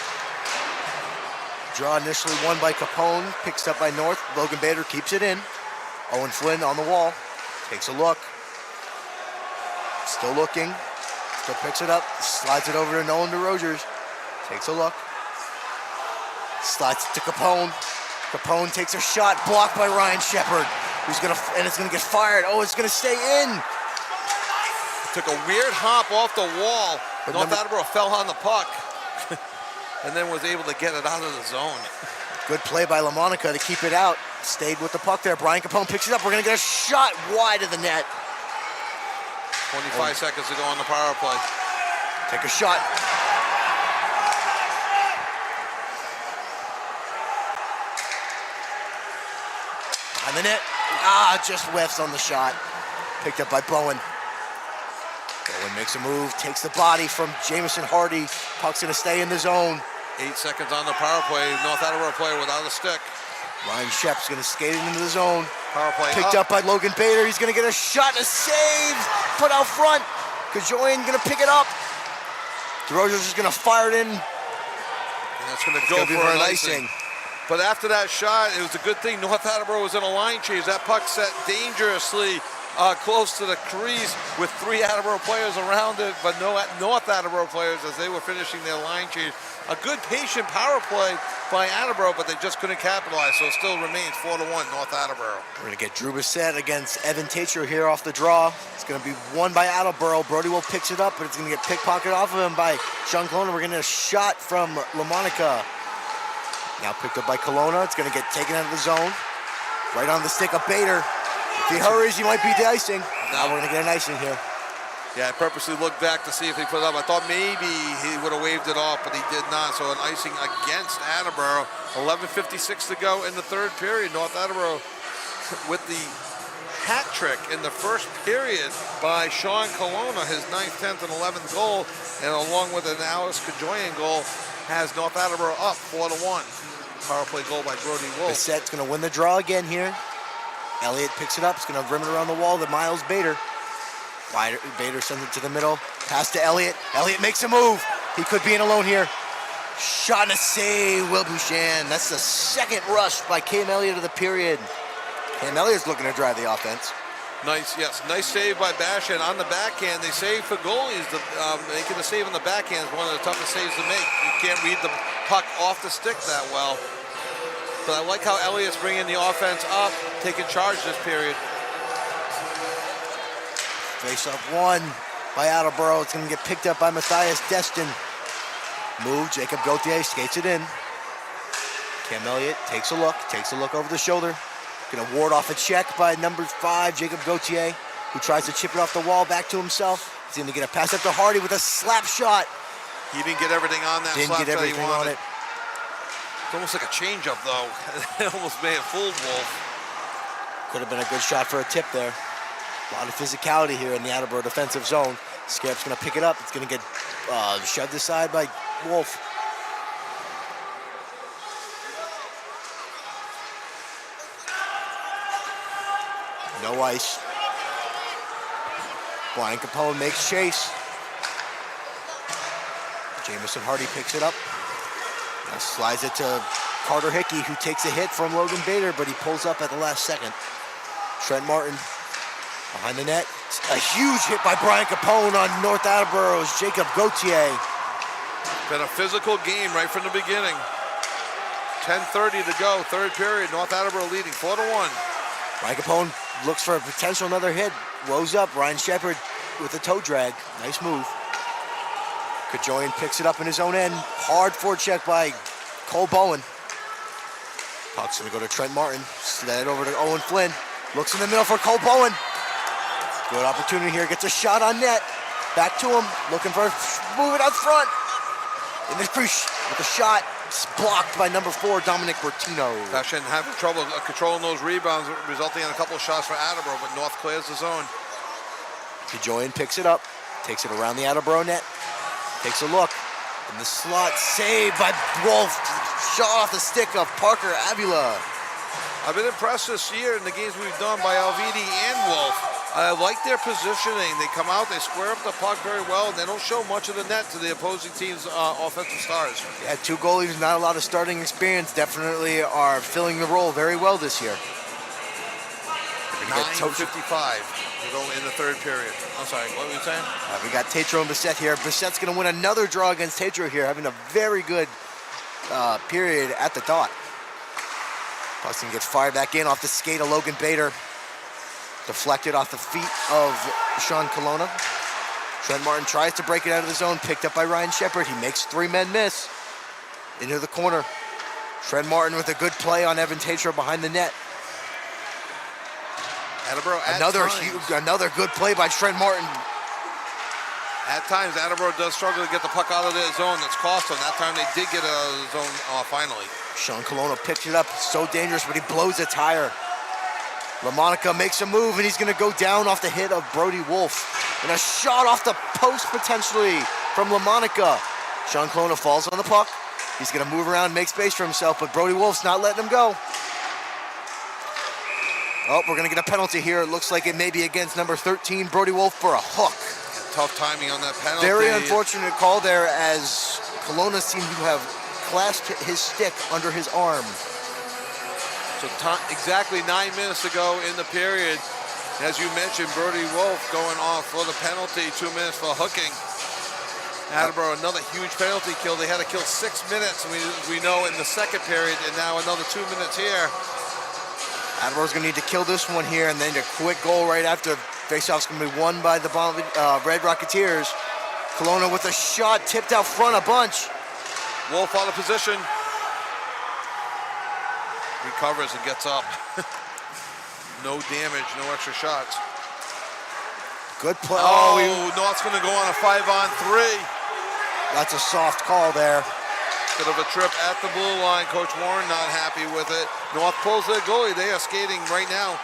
Draw initially won by Capone. Picks up by North. Logan Bader keeps it in. Owen Flynn on the wall. Takes a look. Still looking. Still picks it up. Slides it over to Nolan DeRogers. Takes a look. Slides it to Capone. Capone takes a shot. Blocked by Ryan Shepard. And it's gonna get fired. Oh, it's gonna stay in. Took a weird hop off the wall. But North Attleboro fell on the puck. And then was able to get it out of the zone. Good play by LaMonica to keep it out. Stayed with the puck there. Brian Capone picks it up. We're gonna get a shot wide of the net. 25 seconds to go on the power play. Take a shot. Behind the net. Just whiffs on the shot. Picked up by Bowen. Bowen makes a move, takes the body from Jamison Hardy. Puck's gonna stay in the zone. 8 seconds on the power play. North Attleboro player without a stick. Ryan Shep's gonna skate it into the zone. Power play picked up by Logan Bader. He's gonna get a shot and a save. Put out front. Kajoyan gonna pick it up. DeRozier's just gonna fire it in. And that's gonna go for an icing. But after that shot, it was a good thing North Attleboro was in a line change. That puck set dangerously close to the crease with 3 Attleboro players around it, but no North Attleboro players as they were finishing their line change. A good patient power play by Attleboro, but they just couldn't capitalize, so it still remains 4-1 North Attleboro. We're gonna get Drew Bissett against Evan Tatro here off the draw. It's gonna be won by Attleboro. Brody will picks it up, but it's gonna get pickpocketed off of him by Sean Colonna. We're gonna get a shot from LaMonica. Now picked up by Colonna. It's gonna get taken out of the zone. Right on the stick of Bader. If he hurries, he might beat the icing. Now we're gonna get an icing here. Yeah, I purposely looked back to see if he put it up. I thought maybe he would have waved it off, but he did not. So an icing against Attleboro. 11:56 to go in the third period. North Attleboro with the hat trick in the first period by Sean Colonna, his 9th, 10th, and 11th goal, and along with an Alex Kajoyan goal, has North Attleboro up 4-1. Power play goal by Brody Wolf. Bissett's gonna win the draw again here. Elliott picks it up. It's gonna rim it around the wall to Miles Bader. Bader sends it to the middle. Pass to Elliott. Elliott makes a move. He could be in alone here. Shot and a save, Will Bouchan. That's the second rush by Cam Elliott of the period. Cam Elliott's looking to drive the offense. Nice save by Bashan on the backhand. They say for goalies, making the save on the backhand is one of the toughest saves to make. You can't read the puck off the stick that well. But I like how Elliott's bringing the offense up, taking charge this period. Face-off won by Attleboro. It's going to get picked up by Matthias Destin. Move, Jacob Gauthier skates it in. Cam Elliott takes a look over the shoulder. Going to ward off a check by number 5, Jacob Gauthier, who tries to chip it off the wall back to himself. He's going to get a pass up to Hardy with a slap shot. He didn't get everything on that Didn't slap get shot he everything wanted. on it. It's almost like a changeup, though. It almost may have fooled Wolf. Could have been a good shot for a tip there. A lot of physicality here in the Attleboro defensive zone. Scarap's going to pick it up. It's going to get shoved aside by Wolf. No ice. Brian Capone makes chase. Jamison Hardy picks it up. Now slides it to Carter Hickey, who takes a hit from Logan Bader, but he pulls up at the last second. Trent Martin behind the net. A huge hit by Brian Capone on North Attleboro's Jacob Gauthier. Been a physical game right from the beginning. 10:30 to go, third period. North Attleboro leading 4-1. Brian Capone looks for a potential another hit. Rose up. Ryan Shepard with a toe drag. Nice move. Kajoyan picks it up in his own end. Hard forecheck by Cole Bowen. Puck's gonna go to Trent Martin. Slide it over to Owen Flynn. Looks in the middle for Cole Bowen. Good opportunity here. Gets a shot on net. Back to him. Looking for move it out front. In the crease with a shot. It's blocked by number 4, Dominic Bertino. Bashan having trouble controlling those rebounds, resulting in a couple of shots for Attleboro, but North clears the zone. Kajoyan picks it up. Takes it around the Attleboro net. Takes a look. In the slot, saved by Wolf. Shot off the stick of Parker Avila. I've been impressed this year in the games we've done by Alvidi and Wolf. I like their positioning. They come out, they square up the puck very well, and they don't show much of the net to the opposing team's offensive stars. Yeah, 2 goalies, not a lot of starting experience, definitely are filling the role very well this year. 9:55 to go in the third period. I'm sorry, what were you saying? We got Tatro and Bissett here. Bissett's going to win another draw against Tatro here, having a very good period at the dot. Puck's gets fired back in off the skate of Logan Bader. Deflected off the feet of Sean Colonna. Trent Martin tries to break it out of the zone, picked up by Ryan Shepard. He makes 3 men miss. Into the corner. Trent Martin with a good play on Evan Tatro behind the net. Attleboro Another good play by Trent Martin. At times, Attleboro does struggle to get the puck out of their zone. That's cost them. That time they did get out of the zone finally. Sean Colonna picks it up. So dangerous, but he blows a tire. LaMonica makes a move, and he's going to go down off the hit of Brody Wolf. And a shot off the post, potentially, from LaMonica. Sean Colonna falls on the puck. He's going to move around, make space for himself, but Brody Wolf's not letting him go. Oh, we're going to get a penalty here. It looks like it may be against number 13, Brody Wolf, for a hook. Tough timing on that penalty. Very unfortunate call there, as Colonna seemed to have clasped his stick under his arm. So exactly 9 minutes to go in the period. As you mentioned, Brody Wolf going off for the penalty, 2 minutes for hooking. Attleboro, another huge penalty kill. They had to kill 6 minutes, we know, in the second period, and now another 2 minutes here. Attleboro's going to need to kill this one here, and then a quick goal right after. Faceoff's going to be won by the Red Rocketeers. Colonna with a shot, tipped out front a bunch. Wolf out of position. Recovers and gets up. No damage, no extra shots. Good play. North's going to go on a 5-on-3. That's a soft call there. Bit of a trip at the blue line. Coach Warren not happy with it. North pulls their goalie. They are skating right now.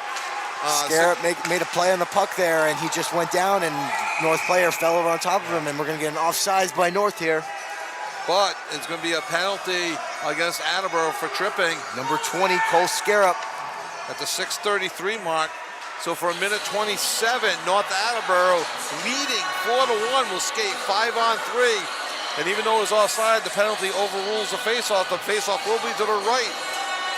Scarrett made a play on the puck there, and he just went down, and North player fell over on top of him, and we're going to get an offsides by North here. But it's going to be a penalty against Attleboro for tripping. Number 20, Cole Scarrett. At the 6:33 mark, So for a minute 27, North Attleboro leading 4-1 will skate 5-on-3. And even though it was offside, the penalty overrules the faceoff. The faceoff will be to the right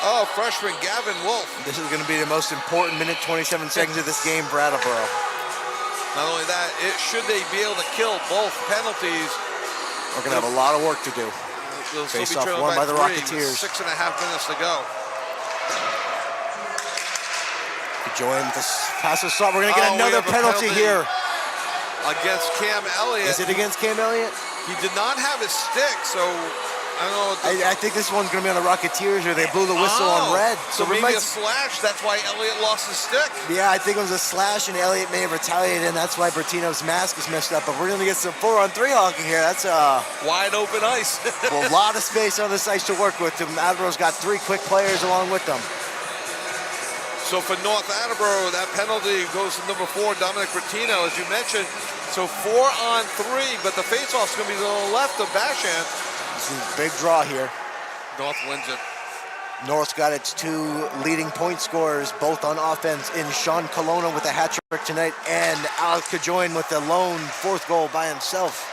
of freshman Gavin Wolf. This is going to be the most important minute 27 seconds of this game for Attleboro. Not only that, should they be able to kill both penalties, We're going to have a lot of work to do. they'll still be Face-off trailing won by the 3 with Rocketeers. 6.5 minutes to go. Join this pass assault. We're going to get We another have a penalty here. Against Cam Elliott. Is it against Cam Elliott? He did not have his stick, so I don't know. I think this one's going to be on the Rocketeers, or they blew the whistle on red. So maybe a slash. That's why Elliott lost his stick. Yeah, I think it was a slash, and Elliott may have retaliated, and that's why Bertino's mask is messed up. But we're going to get some 4-on-3 hockey here. That's wide open ice. a lot of space on this ice to work with. Attleboro's got 3 quick players along with them. So for North Attleboro, that penalty goes to number 4, Dominic Bertino, as you mentioned. So 4-on-3, but the faceoff's going to be to the left of Basham. This is a big draw here. North wins it. North's got its 2 leading point scorers, both on offense, in Sean Colonna with a hat trick tonight, and Alex Cajoin with the lone 4th goal by himself.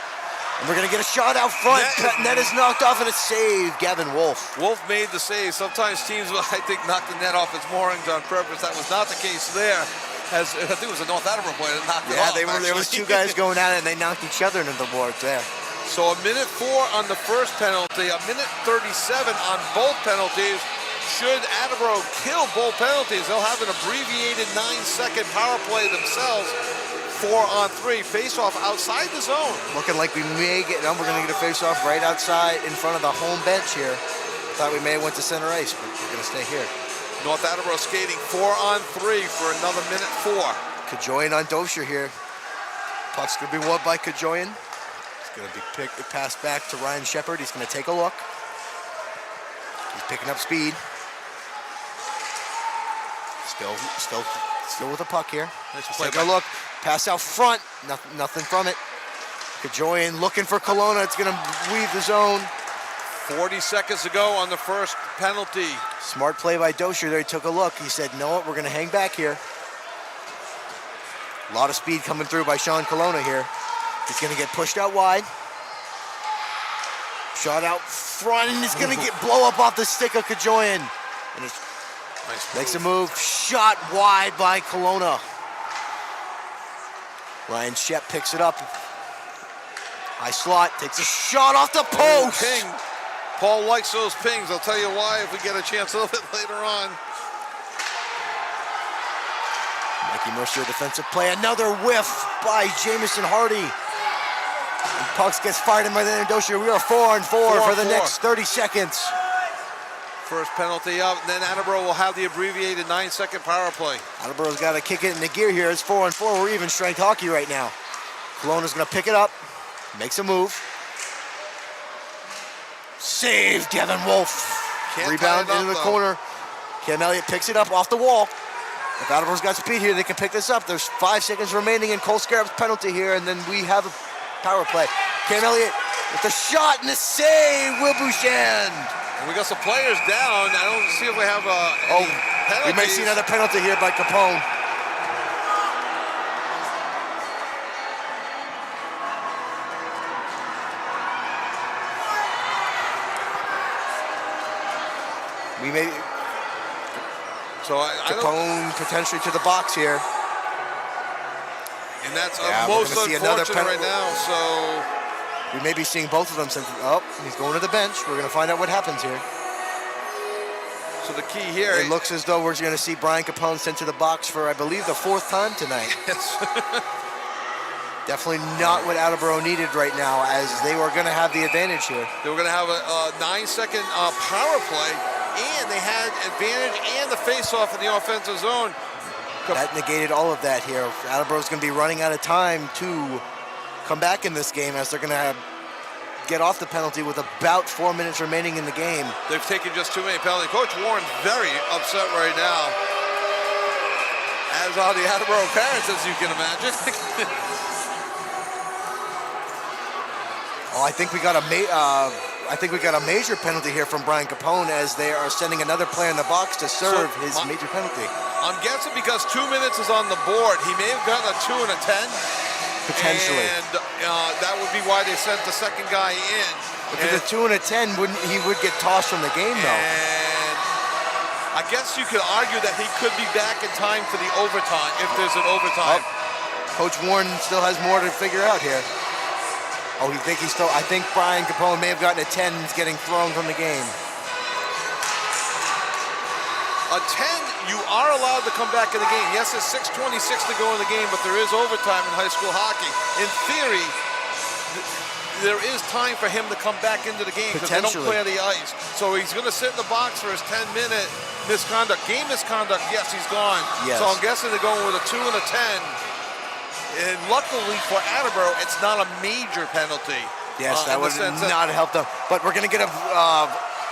And we're going to get a shot out front. Net is knocked off, and a save, Gavin Wolf. Wolf made the save. Sometimes teams, I think, knock the net off its moorings on purpose. That was not the case there. I think it was a North Attleboro player that knocked it off. Yeah, there was 2 guys going at it, and they knocked each other into the boards there. So a minute 4 on the first penalty, a minute 37 on both penalties. Should Attleboro kill both penalties, they'll have an abbreviated 9-second power play themselves. 4-on-3, face-off outside the zone. Looking like we may get, we're going to get a face-off right outside in front of the home bench here. Thought we may have went to center ice, but we're going to stay here. North Attleboro skating 4-on-3 for another minute 4. Cajoin on Dosher here. Puck's going to be won by Cajoin. It's going to be passed back to Ryan Shepard. He's going to take a look. He's picking up speed. Still with the puck here. Let's take a look. Pass out front. Nothing from it. Cajoin looking for Colonna. It's going to weave the zone. 40 seconds to go on the first penalty. Smart play by Dosher there. He took a look. He said, no, we're going to hang back here. A lot of speed coming through by Sean Colonna here. He's going to get pushed out wide. Shot out front, and he's going to blow up off the stick of Cajoin. And he makes a move. Shot wide by Colonna. Ryan Shep picks it up. High slot, takes a shot off the post. Ping. Paul likes those pings. I'll tell you why if we get a chance a little bit later on. Mikey Mercer, defensive play. Another whiff by Jamison Hardy. And Pucks gets fired in by the Dosher. We are 4-on-4 for the next 30 seconds. First penalty up, and then Attleboro will have the abbreviated 9-second power play. Attleboro's got to kick it in the gear here. It's 4-on-4. We're even strength hockey right now. Colonna's going to pick it up. Makes a move. Save, Gavin Wolf. Rebound into the corner. Cam Elliott picks it up off the wall. If Attleboro's got speed here, they can pick this up. There's 5 seconds remaining in Cole Scarab's penalty here, and then we have a power play. Cam Elliott with the shot and the save, Will Bouchand. And we got some players down. I don't see if we have penalties. We may see another penalty here by Capone. We may. So Capone potentially to the box here. And that's most unfortunate right now. So we may be seeing both of them since. Oh, he's going to the bench. We're going to find out what happens here. So the key here. It looks as though we're going to see Brian Capone sent to the box for, I believe, the 4th time tonight. Yes. Definitely not what Attleboro needed right now, as they were going to have the advantage here. They were going to have a 9-second power play, and they had advantage and the face-off in the offensive zone. That negated all of that here. Attleboro's going to be running out of time to come back in this game, as they're going to get off the penalty with about 4 minutes remaining in the game. They've taken just too many penalties. Coach Warren's very upset right now, as are the Attleboro parents, as you can imagine. Oh, I think we got a major penalty here from Brian Capone, as they are sending another player in the box to serve his major penalty. I'm guessing because 2 minutes is on the board. He may have gotten a 2 and a 10. Potentially. And that would be why they sent the second guy in. If it's a 2 and a 10, he would get tossed from the game, though. And I guess you could argue that he could be back in time for the overtime, if there's an overtime. Coach Warren still has more to figure out here. Oh, I think Brian Capone may have gotten a 10 and is getting thrown from the game. A 10, you are allowed to come back in the game. Yes, there's 6:26 to go in the game, but there is overtime in high school hockey. In theory, there is time for him to come back into the game because they don't clear the ice. So he's going to sit in the box for his 10-minute misconduct. Game misconduct, yes, he's gone. Yes. So I'm guessing they're going with a 2 and a 10. And luckily for Attleboro, it's not a major penalty. Yes, that would not help them. But we're going to get a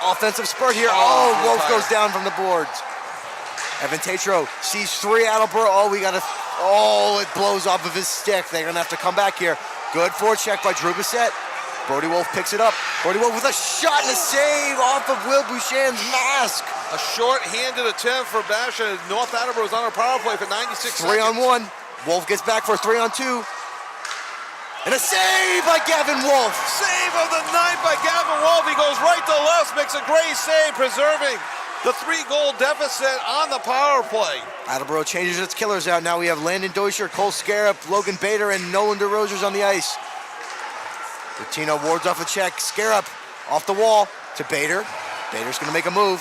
offensive spurt here. Wolf goes down from the boards. Evan Tatro sees 3 Attleboro. It blows off of his stick. They're going to have to come back here. Good forecheck by Drew Bissett. Brody Wolf picks it up. Brody Wolf with a shot and a save off of Will Bouchan's mask. A short-handed attempt for Basha. North Attleboro is on a power play for 96 seconds. 3-on-1. Wolf gets back for a 3-on-2. And a save by Gavin Wolf. Save of the night by Gavin Wolf. He goes right to left, makes a great save, preserving the 3-goal deficit on the power play. Attleboro changes its killers out. Now we have Landon Deutscher, Cole Scarab, Logan Bader, and Nolan DeRozier's on the ice. Latino wards off a check. Scarab off the wall to Bader. Bader's going to make a move.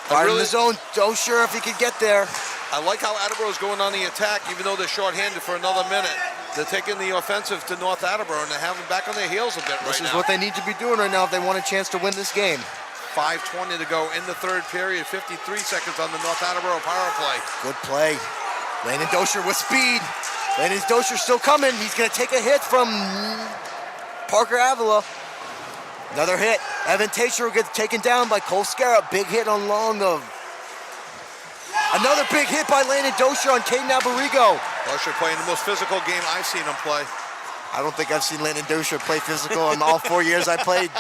Fired in the zone. Don't sure if he could get there. I like how Attleboro's going on the attack, even though they're shorthanded for another minute. They're taking the offensive to North Attleboro, and they have them back on their heels a bit right now. This is what they need to be doing right now if they want a chance to win this game. 5:20 to go in the third period, 53 seconds on the North Attleboro power play. Good play. Landon Deutscher with speed. Landon Deutscher still coming. He's going to take a hit from Parker Avila. Another hit. Evan Tatro gets taken down by Cole Scarab. Big hit on long of. Another big hit by Landon Deutscher on Caden Alberigo. Deutscher playing the most physical game I've seen him play. I don't think I've seen Landon Deutscher play physical in all 4 years I played.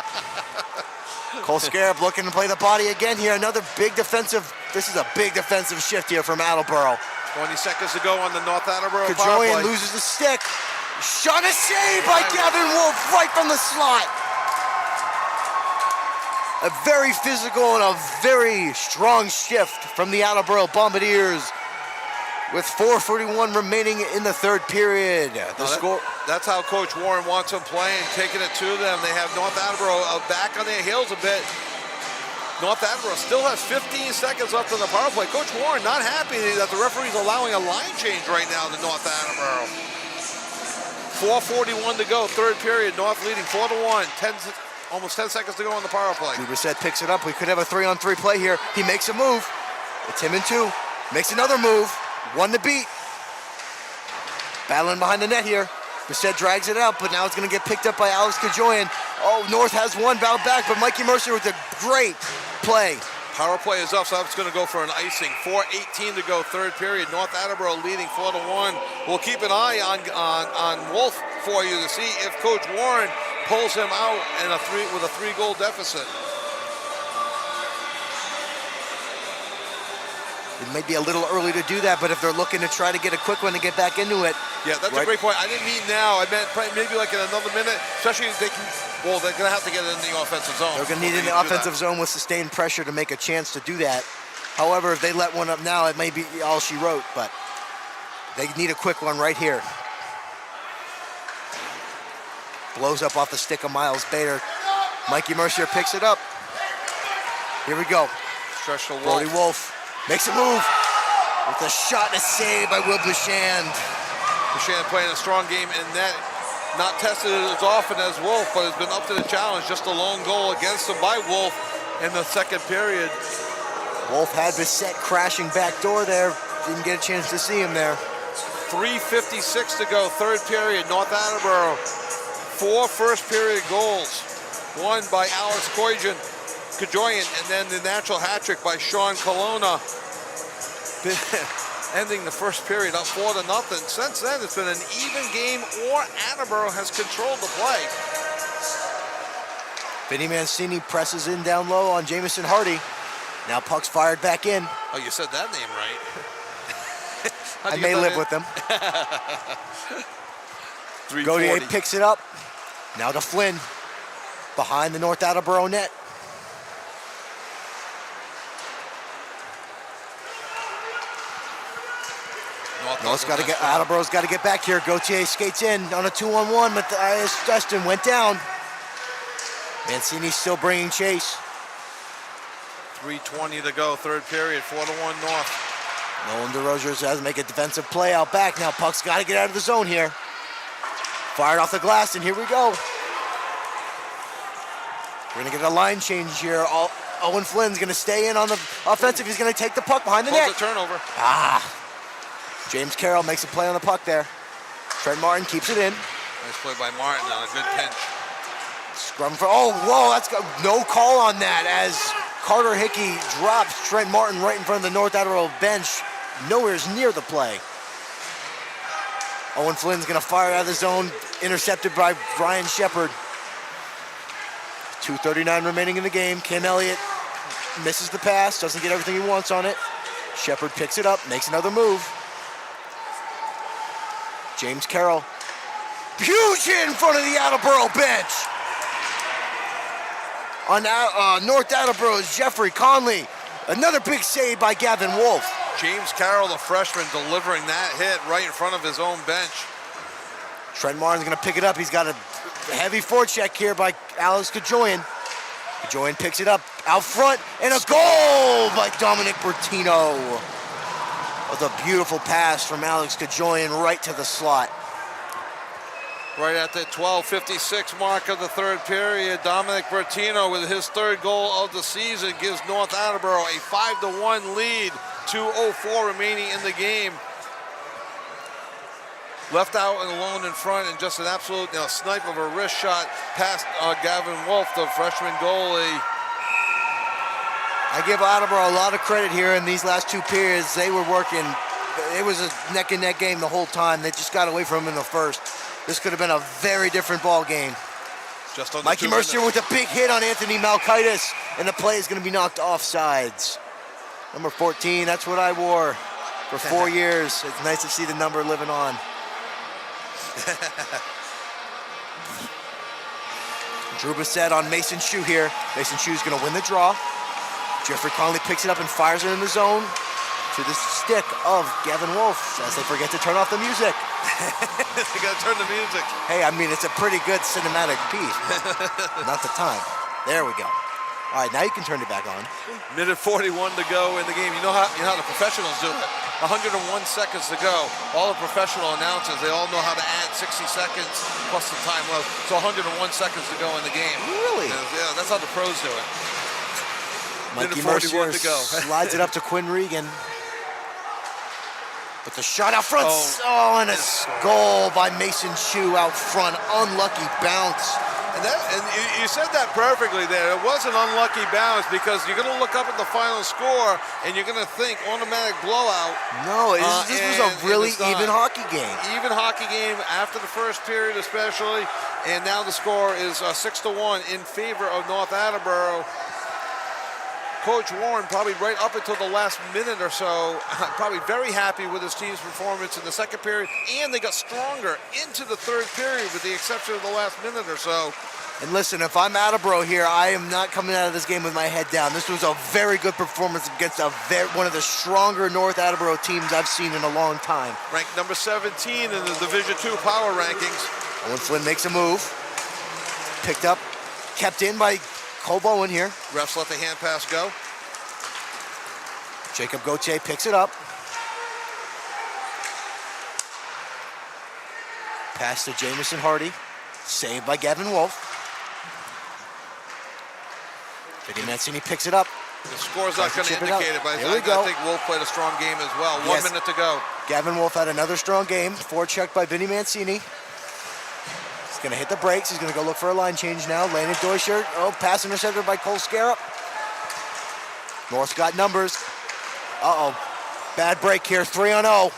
Cole Scarab looking to play the body again here. Another big defensive. This is a big defensive shift here from Attleboro. 20 seconds to go on the North Attleboro power play. Kajoyan loses the stick. Shot a save by Gavin Wolf right from the slot. A very physical and a very strong shift from the Attleboro Bombardiers with 4:41 remaining in the third period. That's how Coach Warren wants them playing, taking it to them. They have North Attleboro back on their heels a bit. North Attleboro still has 15 seconds left on the power play. Coach Warren not happy that the referee's allowing a line change right now to North Attleboro. 4:41 to go, third period. North leading 4-1. Almost 10 seconds to go on the power play. Brissett picks it up. We could have a 3-on-3 play here. He makes a move. It's him and 2. Makes another move. 1 to beat. Battling behind the net here. Brissett drags it out, but now it's going to get picked up by Alex Kajoyan. Oh, North has one bound back, but Mikey Mercer with a great play. Power play is up, so it's going to go for an icing. 4:18 to go, third period. North Attleboro leading 4-1. We'll keep an eye on Wolf for you to see if Coach Warren pulls him out in with a 3-goal deficit. It may be a little early to do that, but if they're looking to try to get a quick one to get back into it. Yeah, that's a great point. I didn't mean now. I meant maybe like in another minute, especially if they can. Well, they're going to have to get it in the offensive zone. They're going to need an offensive zone with sustained pressure to make a chance to do that. However, if they let one up now, it may be all she wrote, but they need a quick one right here. Blows up off the stick of Miles Bader. Mikey Mercier picks it up. Here we go. Stretch to Wolf. Brody Wolf makes a move with a shot and a save by Will Bouchan. Bouchan playing a strong game in net. Not tested as often as Wolf, but has been up to the challenge. Just a lone goal against him by Wolf in the second period. Wolf had Bissett crashing back door there. Didn't get a chance to see him there. 3:56 to go, third period. North Attleboro, 4 first-period goals. One by Alex Kajoyan, and then the natural hat trick by Sean Colonna. Ending the first period up 4-0. Since then, it's been an even game, or Attleboro has controlled the play. Vinny Mancini presses in down low on Jamison Hardy. Now puck's fired back in. Oh, you said that name right. I may live with them. 340. Gautier picks it up. Now to Flynn. Behind the North Attleboro net. Attleboro's got to get back here. Gautier skates in on a 2-on-1. Matthias Dustin went down. Mancini still bringing chase. 3:20 to go, third period, 4-1 North. Nolan DeRosiers has to make a defensive play out back. Now puck's got to get out of the zone here. Fired off the glass, and here we go. We're going to get a line change here. Owen Flynn's going to stay in on the offensive. He's going to take the puck behind the net. A turnover. James Carroll makes a play on the puck there. Trent Martin keeps it in. Nice play by Martin on a good pinch. Scrum for, that's got no call on that as Carter Hickey drops Trent Martin right in front of the North Attleboro bench. Nowhere near the play. Owen Flynn's going to fire out of the zone, intercepted by Brian Shepard. 2:39 remaining in the game. Kim Elliott misses the pass, doesn't get everything he wants on it. Shepard picks it up, makes another move. James Carroll, huge hit in front of the Attleboro bench. On North Attleboro's Jeffrey Conley, another big save by Gavin Wolf. James Carroll, the freshman, delivering that hit right in front of his own bench. Trent Martin's going to pick it up. He's got a heavy forecheck here by Alex Kajoyan. Kajoyan picks it up out front, and a goal by Dominic Bertino. With a beautiful pass from Alex Kajoyan right to the slot. Right at the 12:56 mark of the third period, Dominic Bertino with his third goal of the season gives North Attleboro a 5-1 lead. 2:04 remaining in the game. Left out and alone in front, and just an absolute snipe of a wrist shot past Gavin Wolf, the freshman goalie. I give Attleboro a lot of credit here in these last two periods. They were working. It was a neck-and-neck game the whole time. They just got away from him in the first. This could have been a very different ball game. Just on Mikey Mercier with a big hit on Anthony Malkaitis, and the play is going to be knocked offsides. Number 14, that's what I wore for 4 years. It's nice to see the number living on. Drew Bissett on Mason Shue here. Mason Shue's going to win the draw. Jeffrey Conley picks it up and fires it in the zone to the stick of Gavin Wolf as they forget to turn off the music. They got to turn the music. Hey, I mean, it's a pretty good cinematic piece. Not the time. There we go. All right, now you can turn it back on. Minute 41 to go in the game. You know how the professionals do it. 101 seconds to go. All the professional announcers, they all know how to add 60 seconds plus the time left. So 101 seconds to go in the game. Really? Yeah, that's how the pros do it. Mikey Minute 41 Mercier to go. slides it up to Quinn Regan. But the shot out front. And a goal by Mason Shue out front. Unlucky bounce. And you said that perfectly there. It was an unlucky bounce because you're going to look up at the final score and you're going to think automatic blowout. No, this was a really even hockey game. Even hockey game after the first period especially. And now the score is 6-1 in favor of North Attleboro. Coach Warren, probably right up until the last minute or so, probably very happy with his team's performance in the second period, and they got stronger into the third period with the exception of the last minute or so. And listen, if I'm Attleboro here, I am not coming out of this game with my head down. This was a very good performance against one of the stronger North Attleboro teams I've seen in a long time. Ranked number 17 in the Division II power rankings. Owen Flynn makes a move. Picked up, kept in by Cole Bowen here. Refs let the hand pass go. Jacob Gautier picks it up. Pass to Jamison Hardy. Saved by Gavin Wolf. Vinny Mancini picks it up. The score's not going to indicate it, but I think Wolf played a strong game as well. 1 minute to go. Gavin Wolf had another strong game. Forechecked by Vinny Mancini. He's going to hit the brakes. He's going to go look for a line change now. Landon Deutscher. Pass intercepted by Cole Scarrow. North's got numbers. Bad break here. 3-0.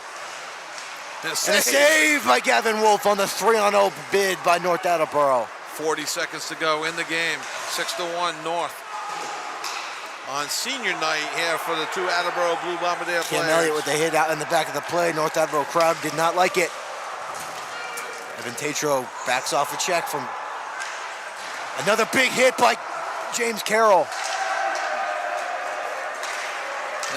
And a save by Gavin Wolf on the 3-0 bid by North Attleboro. 40 seconds to go in the game. 6-1 North. on senior night here for the two Attleboro Blue Bombardier Cam players. Elliott with the hit out in the back of the play. North Attleboro crowd did not like it. Evan Tatro backs off a check from another big hit by James Carroll.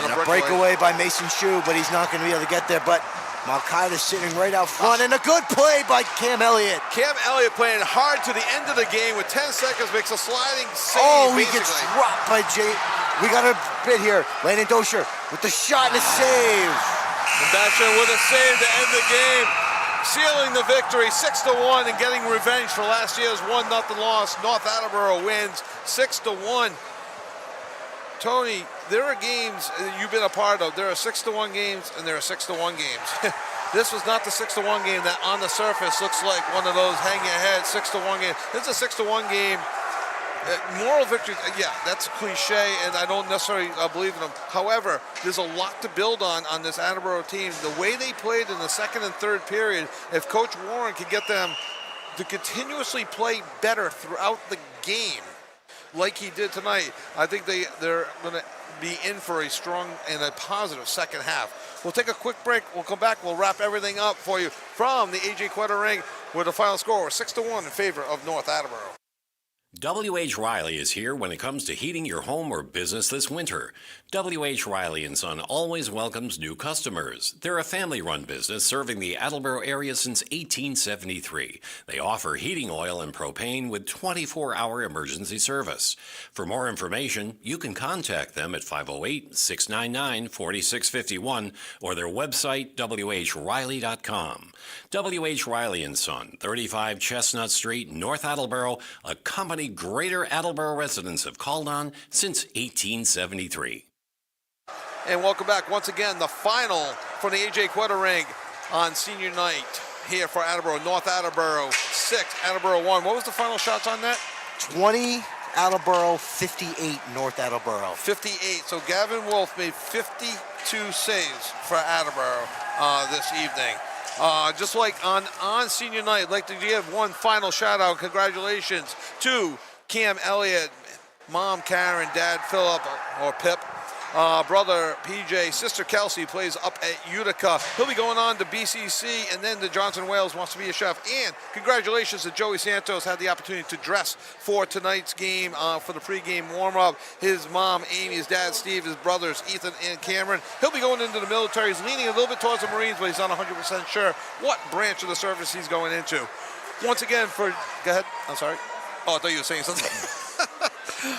And a breakaway by Mason Shue, but he's not going to be able to get there. But Malkaida sitting right out front, and a good play by Cam Elliott. Cam Elliott playing hard to the end of the game with 10 seconds, makes a sliding save. Oh, he basically. gets dropped by Jay. We got a bit here. Landon Dosher with the shot and a save. Thatcher with a save to end the game, sealing the victory 6-1 and getting revenge for last year's 1-0 loss. North Attleboro wins 6-1. Tony, there are games you've been a part of. There are 6-1 games and there are 6-1 games. This was not the 6-1 game that on the surface looks like one of those hang your head 6-1 game. This is a 6-1 game. Moral victory, yeah, that's a cliche, and I don't necessarily believe in them. However, there's a lot to build on this Attleboro team. The way they played in the second and third period, if Coach Warren could get them to continuously play better throughout the game, like he did tonight, I think they're going to be in for a strong and a positive second half. We'll take a quick break. We'll come back. We'll wrap everything up for you from the A.J. Quetta Ring with the final score 6-1 in favor of North Attleboro. W.H. Riley is here when it comes to heating your home or business this winter. W.H. Riley & Son always welcomes new customers. They're a family-run business serving the Attleboro area since 1873. They offer heating oil and propane with 24-hour emergency service. For more information, you can contact them at 508-699-4651 or their website, whriley.com. W.H. Riley & Son, 35 Chestnut Street, North Attleboro, a company Greater Attleboro residents have called on since 1873. And welcome back once again, the final for the A.J. Quetta Ring on senior night here for Attleboro. North Attleboro 6, Attleboro 1. What was the final shots on that? 20 Attleboro, 58 North Attleboro. 58. So Gavin Wolf made 52 saves for Attleboro this evening. Just like on senior night, I'd like to give one final shout out. Congratulations to Cam Elliott, mom Karen, dad Philip or Pip, brother PJ, sister Kelsey plays up at Utica. He'll be going on to BCC and then to Johnson Wales, wants to be a chef. And congratulations to Joey Santos, had the opportunity to dress for tonight's game for the pregame warm-up. His mom Amy, his dad Steve, his brothers Ethan and Cameron. He'll be going into the military. He's leaning a little bit towards the Marines, but he's not 100% sure what branch of the service he's going into. Once again go ahead, I'm sorry. Oh, I thought you were saying something.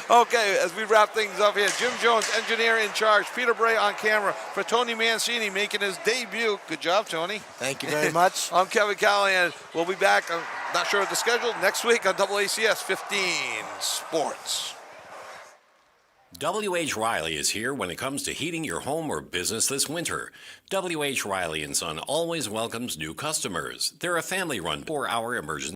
Okay, as we wrap things up here, Jim Jones, engineer in charge, Peter Bray on camera, for Tony Mancini making his debut. Good job, Tony. Thank you very much. I'm Kevin Callahan. We'll be back, I'm not sure of the schedule, next week on AACS 15 Sports. W.H. Riley is here when it comes to heating your home or business this winter. W.H. Riley & Son always welcomes new customers. They're a family-run 4-hour emergency